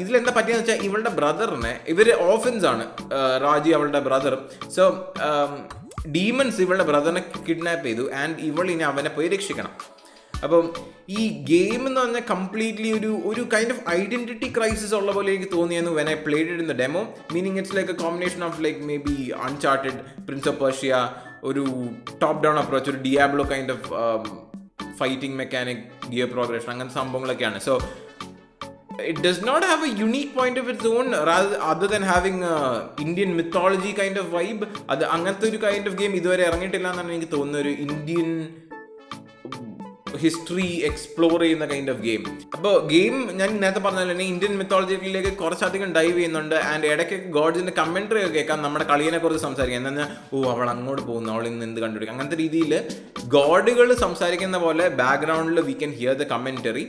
ഇതിലെന്താ പറ്റിയെന്ന് വെച്ചാൽ ഇവളുടെ ബ്രദറിനെ, ഇവർ ഓഫൻസ് ആണ്, റാജി അവളുടെ ബ്രദർ. സോ ഡീമൺസ് ഇവളുടെ ബ്രദറിനെ കിഡ്നാപ്പ് ചെയ്തു ആൻഡ് ഇവൾ ഇനി അവനെ പോയി രക്ഷിക്കണം. അപ്പം ഈ ഗെയിം എന്ന് പറഞ്ഞാൽ കംപ്ലീറ്റ്ലി ഒരു കൈൻഡ് ഓഫ് ഐഡന്റിറ്റി ക്രൈസിസ് ഉള്ള പോലെ എനിക്ക് തോന്നിയെന്നു when I played it in the demo. Meaning it's like a combination of like maybe Uncharted, Prince of Persia, ഒരു ടോപ്പ് ഡൗൺ അപ്രോച്ച്, ഒരു Diablo kind of fighting mechanic, gear progression, അങ്ങനത്തെ സംഭവങ്ങളൊക്കെയാണ്. So it does not have a unique point of its own other than having a Indian mythology kind of vibe. അത് അങ്ങനത്തെ ഒരു kind of game ഇതുവരെ ഇറങ്ങിയിട്ടില്ല എന്നാണ് എനിക്ക് തോന്നുന്നത്. ഒരു ഇന്ത്യൻ ഹിസ്റ്ററി എക്സ്പ്ലോർ ചെയ്യുന്ന കൈൻഡ് ഓഫ് ഗെയിം. അപ്പോൾ ഗെയിം ഞാൻ നേരത്തെ പറഞ്ഞാൽ തന്നെ ഇന്ത്യൻ മിത്തോളജിയിലേക്ക് കുറച്ചധികം ഡൈവ് ചെയ്യുന്നുണ്ട്. ആൻഡ് ഇടയ്ക്ക് ഗോഡ്സിൻ്റെ കമൻട്രി ഒക്കെ കേൾക്കാം, നമ്മുടെ കളിയെ കുറിച്ച് സംസാരിക്കാം. എന്താ പറഞ്ഞാൽ അവൾ അങ്ങോട്ട് പോകുന്നു, അവൾ ഇന്ന് എന്ത് കണ്ടുപിടിക്കും, അങ്ങനത്തെ രീതിയിൽ ഗോഡുകൾ സംസാരിക്കുന്ന പോലെ ബാക്ക്ഗ്രൗണ്ടിൽ we can hear the commentary.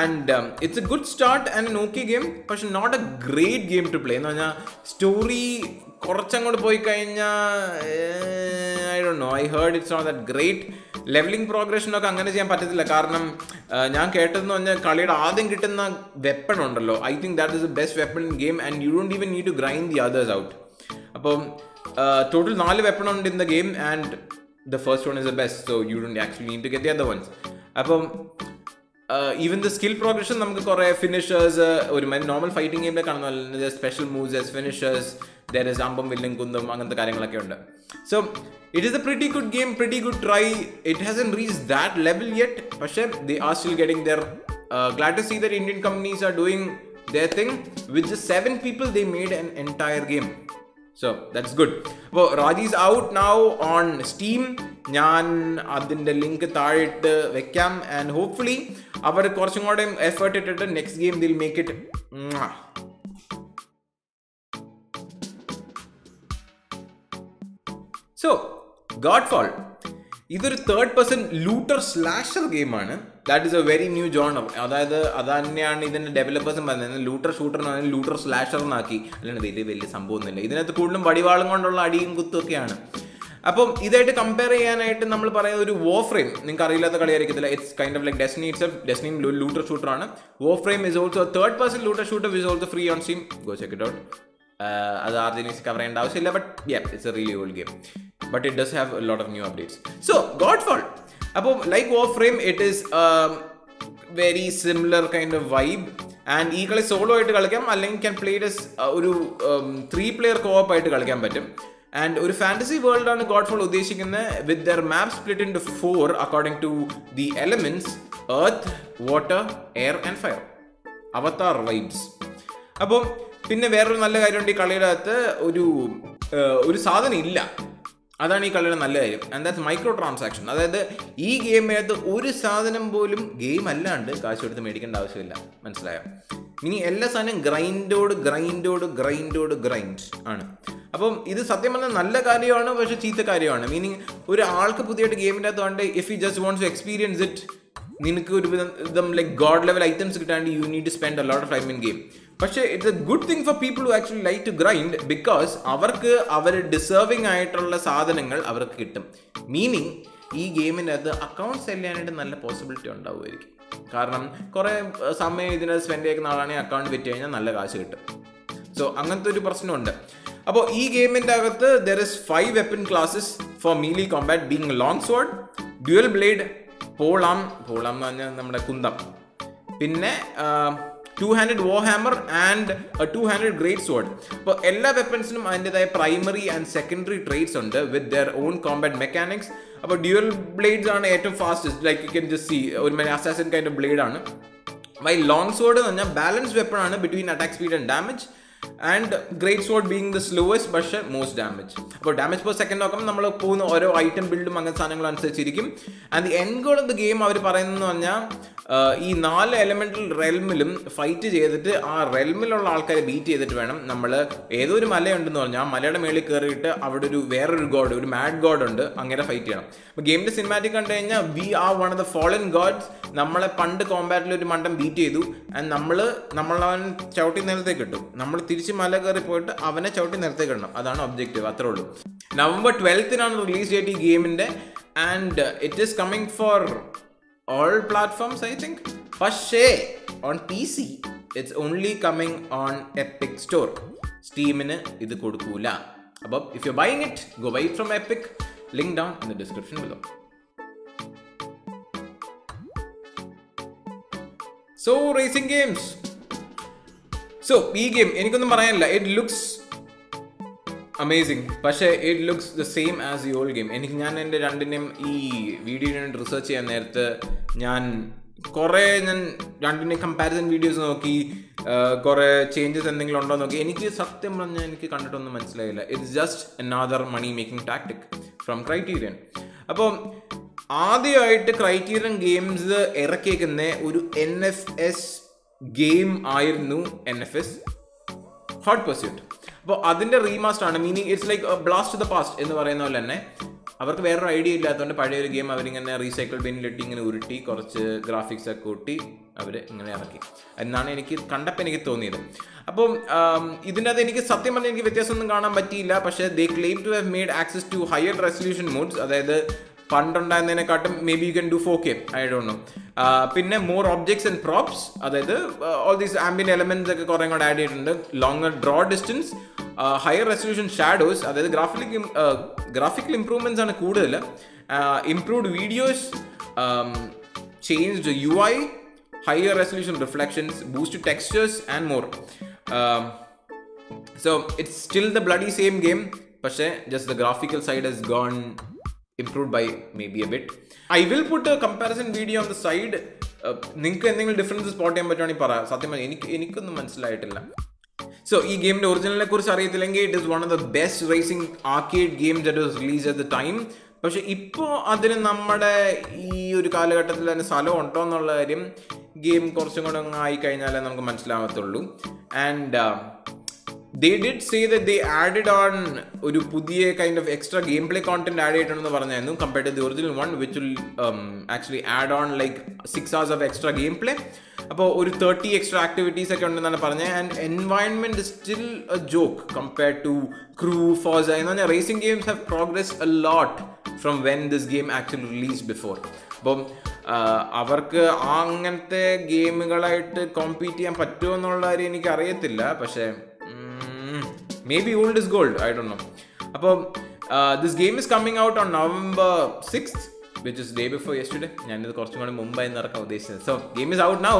And it's a good start and an okay game, പക്ഷെ not a great game to play. എന്ന് പറഞ്ഞാൽ സ്റ്റോറി കുറച്ചങ്ങോട്ട് പോയി കഴിഞ്ഞാൽ I don't know, I heard it's not that great. Levelling പ്രോഗ്രഷനൊക്കെ അങ്ങനെ ചെയ്യാൻ പറ്റത്തില്ല. കാരണം ഞാൻ കേട്ടതെന്ന് പറഞ്ഞാൽ കളിയുടെ ആദ്യം കിട്ടുന്ന വെപ്പൺ ഉണ്ടല്ലോ, I think that is the best weapon in game and you don't even need to grind the others out. അപ്പം ടോട്ടൽ 4 വെപ്പൺ ഉണ്ട് in the game and the first one is the best. So you don't actually need to get the other ones. അപ്പം even the skill progression നമുക്ക് കുറേ finishers ഒരു normal fighting ഗെയിമിൽ കാണുന്ന special moves as finishers, there is അമ്പം വില്ലും കുന്തും അങ്ങനത്തെ കാര്യങ്ങളൊക്കെ ഉണ്ട്. So it is a pretty good game, pretty good try. It hasn't reached that level yet, പക്ഷേ they are still getting there. Glad to see that Indian companies are doing their thing. With just 7 people they made an entire game, so that's good. അപ്പോൾ Raji is out now on Steam. ഞാൻ അതിൻ്റെ link താഴെയിട്ട് വെക്കാം and hopefully അവർ കുറച്ചും കൂടെ effort ഇട്ടിട്ട് next game they'll make it. So Godfall ഇതൊരു third person looter slasher ഗെയിമാണ്. That is a very new genre. അതായത് അത് തന്നെയാണ് ഇതിൻ്റെ ഡെവലപ്പേഴ്സും പറയുന്നത്. ലൂട്ടർ ഷൂട്ടർ എന്ന് പറഞ്ഞാൽ ലൂട്ടർ സ്ലാഷർ എന്നാക്കി. അല്ലാണ്ട് വലിയ സംഭവമൊന്നുമില്ല. ഇതിനകത്ത് കൂടുതലും വടിവാളും കൊണ്ടുള്ള അടിയും കുത്തുമൊക്കെയാണ്. അപ്പം ഇതായിട്ട് കമ്പയർ ചെയ്യാനായിട്ട് നമ്മൾ പറയുന്ന ഒരു വോർ ഫ്രെയിം, നിങ്ങൾക്ക് അറിയില്ലാത്ത കളിയായിരിക്കത്തില്ല. It's kind of like Destiny itself. Destiny looter ഷൂട്ടറാണ്. Warframe is also third person looter shooter is also free on Steam. Go check it out. അത് ആർജിനിക്സ് കവർ ചെയ്യേണ്ട ആവശ്യമില്ല. But it's a really old game. But it does have a lot of new updates. So Godfall, appo like Warframe, it is a very similar kind of vibe. And ee കളി solo ആയിട്ട് കളിക്കാം, അല്ലെങ്കിൽ can play it as ഒരു 3-player co-op ആയിട്ട് കളിക്കാൻ പറ്റും. And ഒരു fantasy world ആണ് Godfall ഉദ്ദേശിക്കുന്നത്, with their map split into 4 according to the elements: earth, water, air and fire. Avatar vibes. അപ്പോൾ പിന്നെ വേറൊരു നല്ല കാര്യമുണ്ട് ഈ കളിയുടെ അകത്ത്, ഒരു സാധനം ഇല്ല. അതാണ് ഈ കളിയുടെ നല്ല കാര്യം. And that's micro transaction. അതായത് ഈ ഗെയിമിനകത്ത് ഒരു സാധനം പോലും ഗെയിം അല്ലാണ്ട് കാശ് കൊടുത്ത് മേടിക്കേണ്ട ആവശ്യമില്ല. മനസ്സിലായോ? ഇനി എല്ലാ സാധനം ഗ്രൈൻഡ് ആണ്. അപ്പം ഇത് സത്യം പറഞ്ഞാൽ നല്ല കാര്യമാണ്, പക്ഷേ ചീത്ത കാര്യമാണ്. മീനിങ് ഒരു ആൾക്ക് പുതിയതായിട്ട് ഗെയിമിൻ്റെ അകത്ത് കണ്ട് if you just wants to experience it, നിനക്ക് ഒരു വിധം ലൈക്ക് ഗോഡ് ലെവൽ ഐറ്റംസ് കിട്ടാണ്ട് you need to spend a lot of time in game. പക്ഷേ it's a good thing for people who actually like to grind, because അവർക്ക് അവർ deserving ആയിട്ടുള്ള സാധനങ്ങൾ അവർക്ക് കിട്ടും. മീനിങ് ഈ ഗെയിമിനകത്ത് അക്കൗണ്ട് സെല് ചെയ്യാനായിട്ട് നല്ല പോസിബിലിറ്റി ഉണ്ടാവുമായിരിക്കും. കാരണം കുറേ സമയം ഇതിനെ സ്പെൻഡ് ചെയ്യുന്ന ആളാണെങ്കിൽ അക്കൗണ്ട് വിറ്റ് കഴിഞ്ഞാൽ നല്ല കാശ് കിട്ടും. സോ അങ്ങനത്തെ ഒരു പ്രശ്നമുണ്ട്. അപ്പോൾ ഈ ഗെയിമിൻ്റെ അകത്ത് there is 5 weapon classes for melee combat, being long sword, dual blade, polearm എന്ന് പറഞ്ഞാൽ നമ്മുടെ കുന്തം, പിന്നെ two-handed warhammer and a two-handed great sword. അപ്പോൾ എല്ലാ വെപ്പൺസിനും അതിൻ്റെതായ പ്രൈമറി ആൻഡ് സെക്കൻഡറി ട്രേറ്റ്സ് ഉണ്ട് with their on combat mechanics. അപ്പോൾ ഡ്യുവൽ ബ്ലേഡ്സ് ആണ് ഏറ്റവും fastest, like you can just see ഒരു അസാസിൻ കൈൻഡ് ഓഫ് ബ്ലേഡ് ആണ്. വൈ ലോങ് സോർഡ് എന്ന് പറഞ്ഞാൽ ബാലൻസ് വെപ്പൺ ആണ് between attack speed and damage, and great sword being the slowest പക്ഷേ most damage. അപ്പോൾ ഡാമേജ് പെർ സെക്കൻഡ് നോക്കുമ്പോൾ നമ്മൾ പോകുന്ന ഓരോ ഐറ്റം ബിൽഡും അങ്ങനത്തെ സാധനങ്ങൾ അനുസരിച്ചിരിക്കും. And the end goal of the game അവർ പറയുന്നതെന്ന് പറഞ്ഞാൽ ഈ 4 എലമെന്റൽ റെൽമിലും ഫൈറ്റ് ചെയ്തിട്ട് ആ റെൽമിലുള്ള ആൾക്കാരെ ബീറ്റ് ചെയ്തിട്ട് വേണം നമ്മൾ ഏതോ ഒരു മലയുണ്ടെന്ന് പറഞ്ഞാൽ ആ മലയുടെ മേളിൽ കയറിയിട്ട് അവിടെ വേറൊരു ഗോഡ്, ഒരു മാഡ് ഗോഡ് ഉണ്ട്, അങ്ങനെ ഫൈറ്റ് ചെയ്യണം. അപ്പോൾ ഗെയിമിൻ്റെ സിനിമാറ്റിക് കണ്ടു കഴിഞ്ഞാൽ we are one of the fallen gods നമ്മളെ പണ്ട് കോമ്പാറ്റിൽ ഒരു മണ്ടം ബീറ്റ് ചെയ്തു ആൻഡ് നമ്മളവൻ ചവിട്ടി നിലത്തേക്ക് ഇട്ടു, നമ്മൾ തിരിച്ച് മല കയറി പോയിട്ട് അവനെ ചവിട്ടി നിലത്തേക്ക് ഇടണം. അതാണ് ഒബ്ജക്റ്റീവ്, അത്രേ ഉള്ളൂ. November 12th റിലീസ് ഡേറ്റ് ഈ ഗെയിമിൻ്റെ and it is coming for all platforms I think. പക്ഷേ on PC it's only coming on Epic Store. Steamന് ഇത് കൊടുക്കൂല. അപ്പോൾ if you're buying it, go buy it from Epic. Link down in the description below. So racing games. So ഈ game എനിക്കൊന്നും പറയാനില്ല. It looks amazing. പക്ഷേ it looks the same as the old game. ഞാൻ എൻ്റെ രണ്ടിനെയും ഈ വീഡിയോന് വേണ്ടി research ചെയ്യാൻ നേരത്ത് ഞാൻ രണ്ടിനെയും കമ്പാരിസൺ വീഡിയോസ് നോക്കി, കുറേ ചേഞ്ചസ് എന്തെങ്കിലും ഉണ്ടോ നോക്കി. എനിക്ക് സത്യം പറഞ്ഞാൽ എനിക്ക് കണ്ടിട്ടൊന്നും മനസ്സിലായില്ല. It's just another money making tactic from Criterion. അപ്പോൾ ആദ്യമായിട്ട് ക്രൈറ്റീരിയൻ ഗെയിംസ് ഇറക്കിയേക്കുന്ന ഒരു NFS ഗെയിം ആയിരുന്നു NFS Hot Pursuit. അപ്പോൾ അതിൻ്റെ റീമാസ്റ്റർ ആണ്. Meaning it's like blast to the past എന്ന് പറയുന്ന പോലെ തന്നെ അവർക്ക് വേറൊരു ഐഡിയ ഇല്ലാത്തതുകൊണ്ട് പഴയ ഒരു ഗെയിം അവരിങ്ങനെ റീസൈക്കിൾ ബിന്നിലിട്ട് ഇങ്ങനെ ഉരുട്ടി കുറച്ച് ഗ്രാഫിക്സ് ഒക്കെ കൂട്ടി അവർ ഇങ്ങനെ ഇറക്കി എന്നാണ് എനിക്ക് കണ്ടപ്പോൾ എനിക്ക് തോന്നിയത്. അപ്പം ഇതിൻ്റെ അത് എനിക്ക് സത്യം പറഞ്ഞാൽ എനിക്ക് വ്യത്യാസമൊന്നും കാണാൻ പറ്റിയില്ല. പക്ഷേ they claim to have made access to higher resolution mods. അതായത് പണ്ടുണ്ടായിരുന്നതിനെക്കാട്ടും maybe you can do 4K, I don't know. പിന്നെ മോർ ഒബ്ജക്ട്സ് ആൻഡ് പ്രോപ്സ്, അതായത് ഓൾ ദീസ് ആംബിയൻ എലമെന്റ്സ് ഒക്കെ കുറേ കൂടെ ആഡ് ചെയ്തിട്ടുണ്ട്. Longer draw distance, higher resolution shadows, അതായത് graphical improvements ആണ് കൂടുതൽ. Improved videos, changed UI, higher resolution reflections, boosted textures and more. So it's still the bloody same game, but just the graphical side has gone improved by maybe a bit. I will put a comparison video on the side. നിങ്ങൾക്ക് എന്തെങ്കിലും difference spot ചെയ്യാൻ പറ്റുവാണെങ്കിൽ പറയാം. സത്യം പറഞ്ഞാൽ എനിക്കൊന്നും മനസ്സിലായിട്ടില്ല. So ഈ ഗെയിമിൻ്റെ ഒറിജിനലിനെ കുറിച്ച് അറിയത്തില്ലെങ്കിൽ it is one of the best racing arcade game that was release at the time. പക്ഷെ ഇപ്പോൾ അതിന് നമ്മുടെ ഈ ഒരു കാലഘട്ടത്തിൽ അതിന് സ്ഥലം ഉണ്ടോ എന്നുള്ള കാര്യം ഗെയിം കുറച്ചും കൂടെ ആയി കഴിഞ്ഞാലേ നമുക്ക് മനസ്സിലാകത്തുള്ളൂ. And they did say that they added on ഒരു പുതിയ kind of extra gameplay content add ചെയ്തിട്ടുണ്ടെന്ന് പറഞ്ഞായിരുന്നു compared to the original one, which will actually add on like 6 hours of extra gameplay. അപ്പോൾ ഒരു 30 extra activities ഒക്കെ ഉണ്ടെന്നാണ് പറഞ്ഞത്. And environment is still a joke compared to Crew, Forza എന്ന് പറഞ്ഞാൽ racing games have progressed a lot from when this game actually released before. അപ്പം അവർക്ക് അങ്ങനത്തെ ഗെയിമുകളായിട്ട് കോമ്പീറ്റ് ചെയ്യാൻ പറ്റുമോ എന്നുള്ള കാര്യം എനിക്ക് അറിയത്തില്ല. പക്ഷേ maybe old is gold, I don't know. Appo this game is coming out on November 6th, which is day before yesterday. ഞാൻ ഇത് കുറച്ചും കൂടി മുമ്പായി നടക്കാൻ ഉദ്ദേശിച്ചത്. So game is out now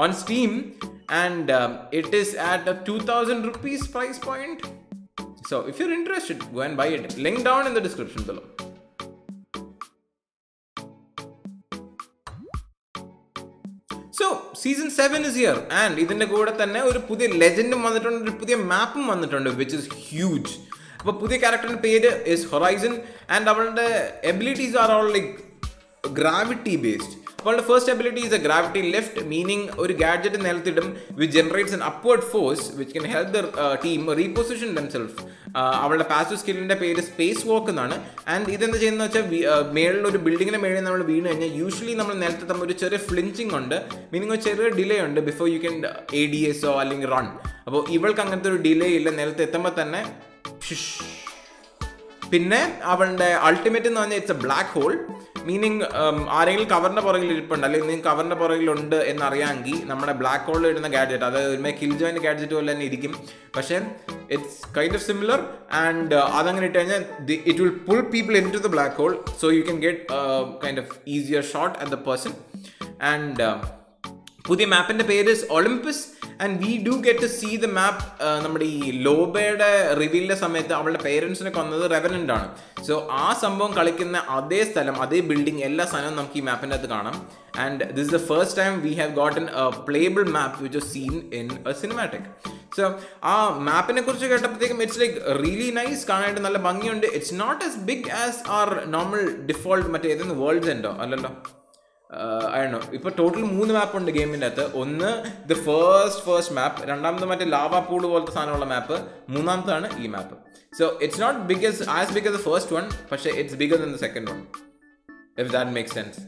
on Steam and it is at a 2000 rupees price point. So if you're interested, go and buy it. Link down in the description below. So season 7 is here and ഇതിൻ്റെ കൂടെ തന്നെ ഒരു പുതിയ ലെജൻഡും വന്നിട്ടുണ്ട്, ഒരു പുതിയ മാപ്പും വന്നിട്ടുണ്ട്, which is huge. അപ്പോൾ പുതിയ ക്യാരക്ടറിൻ്റെ പേര് ഇസ് ഹൊറൈസൺ ആൻഡ് അവളുടെ abilities are all like gravity based. അവളുടെ first ability is a gravity lift, meaning ഒരു ഗാഡ്ജറ്റ് നിലത്തിടും which generates an upward force which can help their team reposition themselves. അവളുടെ passive സ്കില്ലിൻ്റെ പേര് സ്പേസ് വാക്ക് എന്നാണ്. And ഇതെന്താ ചെയ്യുന്നത് വെച്ചാൽ മേളിൽ ഒരു ബിൽഡിങ്ങിൻ്റെ മേളിൽ നമ്മൾ വീണ് കഴിഞ്ഞാൽ യൂഷ്വലി നമ്മൾ നിലത്ത് തമ്മിൽ ഒരു ചെറിയ ഫ്ലിഞ്ചിങ് ഉണ്ട്, മീനിങ് ഒരു ചെറിയ ഡിലേ ഉണ്ട് ബിഫോർ യു ക്യാൻ ADSO അല്ലെങ്കിൽ റൺ. അപ്പോൾ ഇവൾക്ക് അങ്ങനത്തെ ഒരു ഡിലേ ഇല്ല, നിലത്ത് എത്തുമ്പോൾ തന്നെ. പിന്നെ അവളുടെ അൾട്ടിമേറ്റ് എന്ന് പറഞ്ഞാൽ it's A black hole, meaning ആരെങ്കിലും കവറിൻ്റെ പുറകിൽ ഇരിപ്പുണ്ട് അല്ലെങ്കിൽ നിങ്ങൾക്ക് കവറിൻ്റെ പുറകിലുണ്ട് എന്നറിയാമെങ്കിൽ നമ്മുടെ ബ്ലാക്ക് ഹോളിൽ ഇടുന്ന ഗാഡ്ജറ്റ്, അതായത് ഒരുമേ കിൽ ജോയിൻ്റെ ഗാഡ്ജറ്റ് പോലെ തന്നെ ഇരിക്കും. പക്ഷേ it's kind of similar and അതങ്ങനെ ഇട്ട് കഴിഞ്ഞാൽ it will pull people into the black hole, so you can get kind of easier shot at the person. And പുതിയ മാപ്പിൻ്റെ പേര് Olympus and we do get to see the map. നമ്മുടെ ഈ ലോബയുടെ റിവീലിൻ്റെ സമയത്ത് അവളുടെ പേരൻസിനെ കൊന്നത് റെവനൻ്റ് ആണ്. സോ ആ സംഭവം കളിക്കുന്ന അതേ സ്ഥലം, അതേ ബിൽഡിംഗ്, എല്ലാ സ്ഥലവും നമുക്ക് ഈ മാപ്പിൻ്റെ അകത്ത് കാണാം. And this is the first time we have gotten a playable map which was seen in a cinematic. So ആ മാപ്പിനെ കുറിച്ച് കേട്ടപ്പോഴത്തേക്കും ഇറ്റ്സ് ലൈക്ക് റിയലി നൈസ്, കാണാനായിട്ട് നല്ല ഭംഗിയുണ്ട്. It's not as big as our normal default മറ്റേ ഏതെങ്കിലും worlds ഉണ്ടോ അല്ലല്ലോ, ആണോ. ഇപ്പോൾ ടോട്ടൽ 3 മാപ്പ് ഉണ്ട് ഗെയിമിൻ്റെ അകത്ത്. ഒന്ന് ദ ഫസ്റ്റ് മാപ്പ്, രണ്ടാമത് മറ്റേ ലാവാ പൂൾ പോലത്തെ സാധനമുള്ള മാപ്പ്, മൂന്നാമത്താണ് ഈ map. So it's not big as big as the first one, പക്ഷേ it's bigger than the second one, if that makes sense.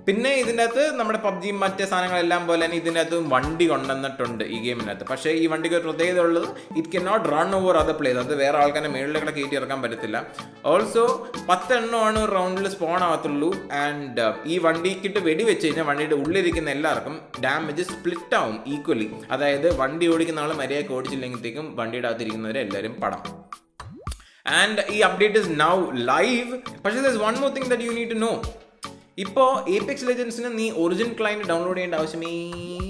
പിന്നെ ഇതിൻ്റെ അകത്ത് നമ്മുടെ പബ്ജിയും മറ്റേ സാധനങ്ങളെല്ലാം പോലെ തന്നെ ഇതിൻ്റെ അകത്ത് വണ്ടി കൊണ്ടുവന്നിട്ടുണ്ട് ഈ ഗെയിമിനകത്ത്. പക്ഷേ ഈ വണ്ടിക്ക് ഒരു പ്രത്യേകത ഉള്ളത് it can not run over other place. അത് വേറെ ആൾക്കാരെ മേളിലേക്കൂടെ കയറ്റി ഇറക്കാൻ പറ്റത്തില്ല. ഓൾസോ 10 എണ്ണമാണ് ഒരു റൗണ്ടിൽ സ്പോൺ ആവത്തുള്ളൂ. ആൻഡ് ഈ വണ്ടിക്കിട്ട് വെടി വെച്ച് കഴിഞ്ഞാൽ വണ്ടിയുടെ ഉള്ളിലിരിക്കുന്ന എല്ലാവർക്കും ഡാമേജ് സ്പ്ലിറ്റ് ആവും ഈക്വലി. അതായത് വണ്ടി ഓടിക്കുന്ന ആൾ മര്യാദയ്ക്ക് ഓടിച്ചില്ലെങ്കിലത്തേക്കും വണ്ടിയുടെ അകത്തിരിക്കുന്നവരെ എല്ലാവരും പടം. ആൻഡ് ഈ അപ്ഡേറ്റ് ഇസ് നൗ ലൈവ്. പക്ഷേ there is one more thing that you need to know. ഇപ്പോൾ ഏപെക്സ് ലെജൻസിന് നീ ഒറിജിൻ ക്ലയൻറ്റ് ഡൗൺലോഡ് ചെയ്യേണ്ട ആവശ്യമേ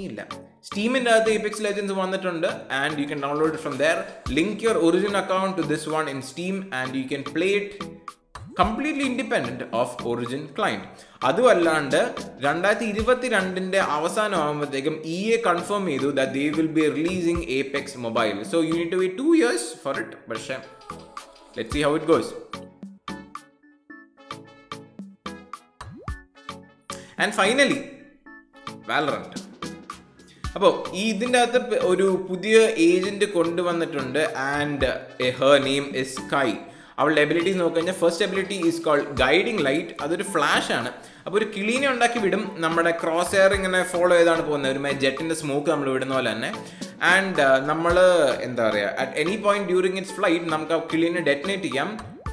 ഇല്ല. സ്റ്റീമിൻ്റെ അകത്ത് ഏപെക്സ് ലെജൻസ് വന്നിട്ടുണ്ട് and you can download it from there. Link your Origin account to this one in Steam and you can play it completely independent of Origin client. അതുമല്ലാണ്ട് 2022 അവസാനം ആകുമ്പോഴത്തേക്കും EA confirm ചെയ്തു that they will B releasing Apex mobile. So you need to wait 2 years for it. പക്ഷേ let's see how it goes. And finally Valorant. അപ്പോൾ ഈ ഇതിൻ്റെ അകത്ത് ഒരു പുതിയ ഏജൻറ്റ് കൊണ്ടുവന്നിട്ടുണ്ട് and her name is Skye. അവളുടെ എബിലിറ്റീസ് നോക്കിക്കഴിഞ്ഞാൽ first ability is called guiding light. അതൊരു ഫ്ലാഷ് ആണ്. അപ്പോൾ ഒരു കിളീനെ ഉണ്ടാക്കി വിടും. നമ്മുടെ ക്രോസ് എയർ ഇങ്ങനെ ഫോളോ ചെയ്താണ് പോകുന്നത്. ഒരു ജെറ്റിൻ്റെ സ്മോക്ക് നമ്മൾ വിടുന്ന പോലെ തന്നെ. ആൻഡ് നമ്മൾ എന്താ പറയുക, at any point during it's flight നമുക്ക് ആ കിളീനെ ഡെറ്റനേറ്റ് ചെയ്യാം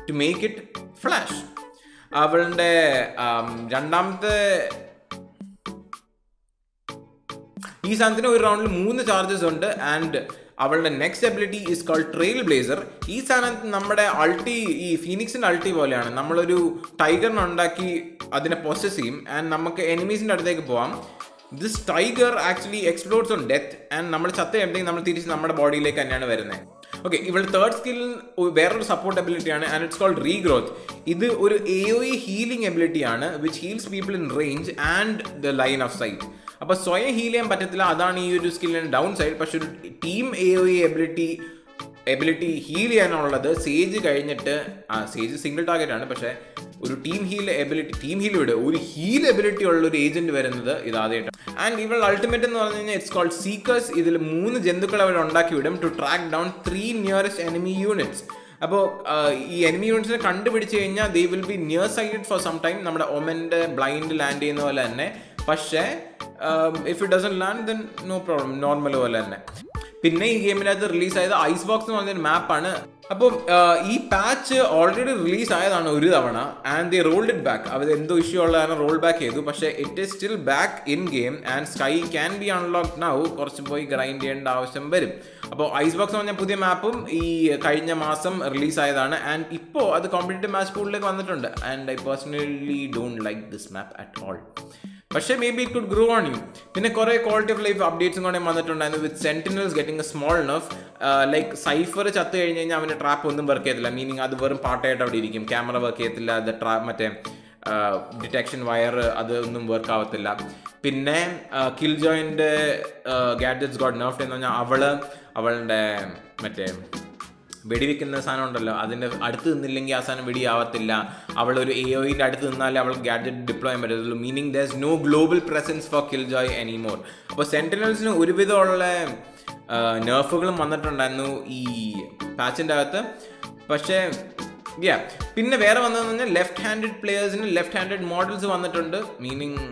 ടു മേക്ക് ഇറ്റ് ഫ്ലാഷ്. അവളുടെ രണ്ടാമത്തെ ഈ സാധനത്തിന് ഒരു റൗണ്ടിൽ 3 ചാർജസ് ഉണ്ട്. ആൻഡ് അവളുടെ next ability is called trail blazer. ഈ സാധനം നമ്മുടെ അൾട്ടി, ഈ ഫീനിക്സിൻ്റെ അൾട്ടി പോലെയാണ്. നമ്മളൊരു ടൈഗറിനെ ഉണ്ടാക്കി അതിനെ പൊസസ് ചെയ്യും ആൻഡ് നമുക്ക് എനിമീസിൻ്റെ അടുത്തേക്ക് പോവാം. This tiger actually explodes on death and നമ്മൾ ചത്ത കഴിയുമ്പോഴത്തേക്കും നമ്മൾ തിരിച്ച് നമ്മുടെ ബോഡിയിലേക്ക് തന്നെയാണ് വരുന്നത്. ഓക്കെ, ഇവളുടെ തേർഡ് സ്കിൽ വേറൊരു സപ്പോർട്ട് എബിലിറ്റിയാണ് ആൻഡ് ഇറ്റ്സ് കോൾഡ് റീഗ്രോത്ത്. ഇത് ഒരു AOE ഹീലിംഗ് എബിലിറ്റിയാണ് which heals people in range and the line of sight. അപ്പോൾ സ്വയം ഹീൽ ചെയ്യാൻ പറ്റത്തില്ല, അതാണ് ഈ ഒരു സ്കില്ലിൻ്റെ ഡൗൺ സൈഡ്. പക്ഷെ ഒരു ടീം AOE എബിലിറ്റി ഹീൽ ചെയ്യാനുള്ളത് സേജ് കഴിഞ്ഞിട്ട്, സേജ് സിംഗിൾ ടാർഗറ്റ് ആണ്. പക്ഷേ ഒരു ടീം ഹീൽ ഒരു ഹീൽ എബിലിറ്റി ഉള്ള ഒരു ഏജന്റ് വരുന്നത് ഇതാദ്യമായിട്ടാണ്. ആൻഡ് ഇവൾ അൾട്ടിമേറ്റ് എന്ന് പറഞ്ഞു കഴിഞ്ഞാൽ ഇറ്റ്സ് കോൾഡ് സീക്കേഴ്സ്. ഇതിൽ 3 ജന്തുക്കൾ അവർ ഉണ്ടാക്കി വിടും to track down 3 nearest enemy units. അപ്പോൾ ഈ എനിമി യൂണിറ്റ്സിനെ കണ്ടുപിടിച്ച് കഴിഞ്ഞാൽ they will be near sighted for some time. നമ്മുടെ ഒമൻ്റെ ബ്ലൈൻഡ് ലാൻഡ് ചെയ്യുന്ന പോലെ തന്നെ. പക്ഷേ if it doesn't land then no problem, normal പോലെ തന്നെ. പിന്നെ ഈ ഗെയിമിനകത്ത് റിലീസായത് ഐസ് ബോക്സ് എന്ന് പറഞ്ഞൊരു മാപ്പാണ്. അപ്പം ഈ പാച്ച് ഓൾറെഡി റിലീസ് ആയതാണ് ഒരു തവണ and they rolled it back. അവർ എന്തോ ഇഷ്യൂ ഉള്ള കാരണം റോൾ ബാക്ക് ചെയ്തു. പക്ഷേ it is still back in game and Skye can be unlocked now. കുറച്ച് പോയി ഗ്രൈൻഡ് ചെയ്യേണ്ട ആവശ്യം വരും. അപ്പോൾ ഐസ് ബോക്സ് എന്ന് പറഞ്ഞാൽ പുതിയ മാപ്പും ഈ കഴിഞ്ഞ മാസം റിലീസായതാണ് ആൻഡ് ഇപ്പോൾ അത് കോമ്പറ്റീറ്റീവ് മാച്ച് പൂളിലേക്ക് വന്നിട്ടുണ്ട്. And I personally don't like this map at all. പക്ഷേ maybe it could grow on you. പിന്നെ കുറേ ക്വാളിറ്റി ഓഫ് ലൈഫ് അപ്ഡേറ്റ്സും കൂടെ വന്നിട്ടുണ്ടായിരുന്നു with sentinels getting a small nerf. Like Cypher ചത്ത് കഴിഞ്ഞ് കഴിഞ്ഞാൽ അവൻ്റെ ട്രാപ്പ് ഒന്നും വർക്ക് ചെയ്യത്തില്ല. മീനിങ് അത് വെറും പാട്ടായിട്ട് അവിടെ ഇരിക്കും. ക്യാമറ വർക്ക് ചെയ്യത്തില്ല. അത് മറ്റേ ഡിറ്റക്ഷൻ വയർ അത് ഒന്നും വർക്ക് ആവത്തില്ല. പിന്നെ കിൽ ജോയിൻ്റെ ഗാഡ്ജറ്റ്സ് ഗോട്ട് നർഫ്ഡ് എന്ന് പറഞ്ഞാൽ അവളുടെ മറ്റേ വെടിവെക്കുന്ന സാധനം ഉണ്ടല്ലോ, അതിൻ്റെ അടുത്ത് നിന്നില്ലെങ്കിൽ ആ സാധനം വെടിയാവത്തില്ല. അവളൊരു AOEൻ്റെ അടുത്ത് നിന്നാലേ അവൾക്ക് ഗാഡ്ജറ്റ് ഡിപ്ലോയ് ചെയ്യാൻ പറ്റത്തുള്ളൂ. Meaning there is no global presence for Killjoy anymore. അപ്പോൾ സെന്റിനൽസിന് ഒരുവിധമുള്ള നെർഫുകളും വന്നിട്ടുണ്ടായിരുന്നു ഈ പാച്ചിൻ്റെ അകത്ത്. പക്ഷേ പിന്നെ വേറെ വന്നതെന്ന് പറഞ്ഞാൽ ലെഫ്റ്റ് ഹാൻഡഡ് പ്ലെയേഴ്സിന് ലെഫ്റ്റ് ഹാൻഡഡ് മോഡൽസ് വന്നിട്ടുണ്ട്. മീനിങ്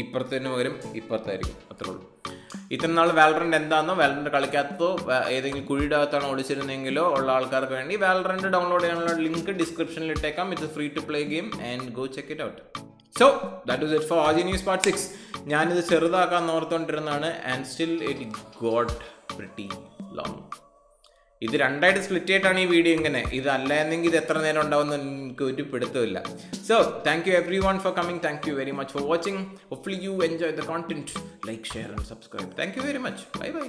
ഇപ്പുറത്തിന് പകരം ഇപ്പുറത്തായിരിക്കും, അത്രേ ഉള്ളൂ. ഇത്ര നാൾ വാലറന്റ് എന്താണെന്നോ വാലറന്റ് കളിക്കാത്തതോ ഏതെങ്കിലും കുഴിയുടെ അകത്താണോ ഒളിച്ചിരുന്നെങ്കിലോ ഉള്ള ആൾക്കാർക്ക് വേണ്ടി വാലറന്റ് ഡൗൺലോഡ് ചെയ്യാനുള്ള ലിങ്ക് ഡിസ്ക്രിപ്ഷനിൽ ഇട്ടേക്കാം. It's free to play game and go check it out. So that was it for RG news part 6. ഞാനിത് ചെറുതാക്കാൻ ഓർത്തുകൊണ്ടിരുന്നതാണ് and still it got pretty long. ഇത് രണ്ടായിട്ട് സ്പ്ലിറ്റ് ആയിട്ടാണ് ഈ വീഡിയോ ഇങ്ങനെ. ഇതല്ല എന്നെങ്കിൽ ഇത് എത്ര നേരം ഉണ്ടാവുമെന്ന് എനിക്ക് ഒരു പിടുത്തമില്ല. So thank you everyone for coming. Thank you very much for watching. Hopefully you enjoy the content. Like, share and subscribe. Thank you very much. Bye by.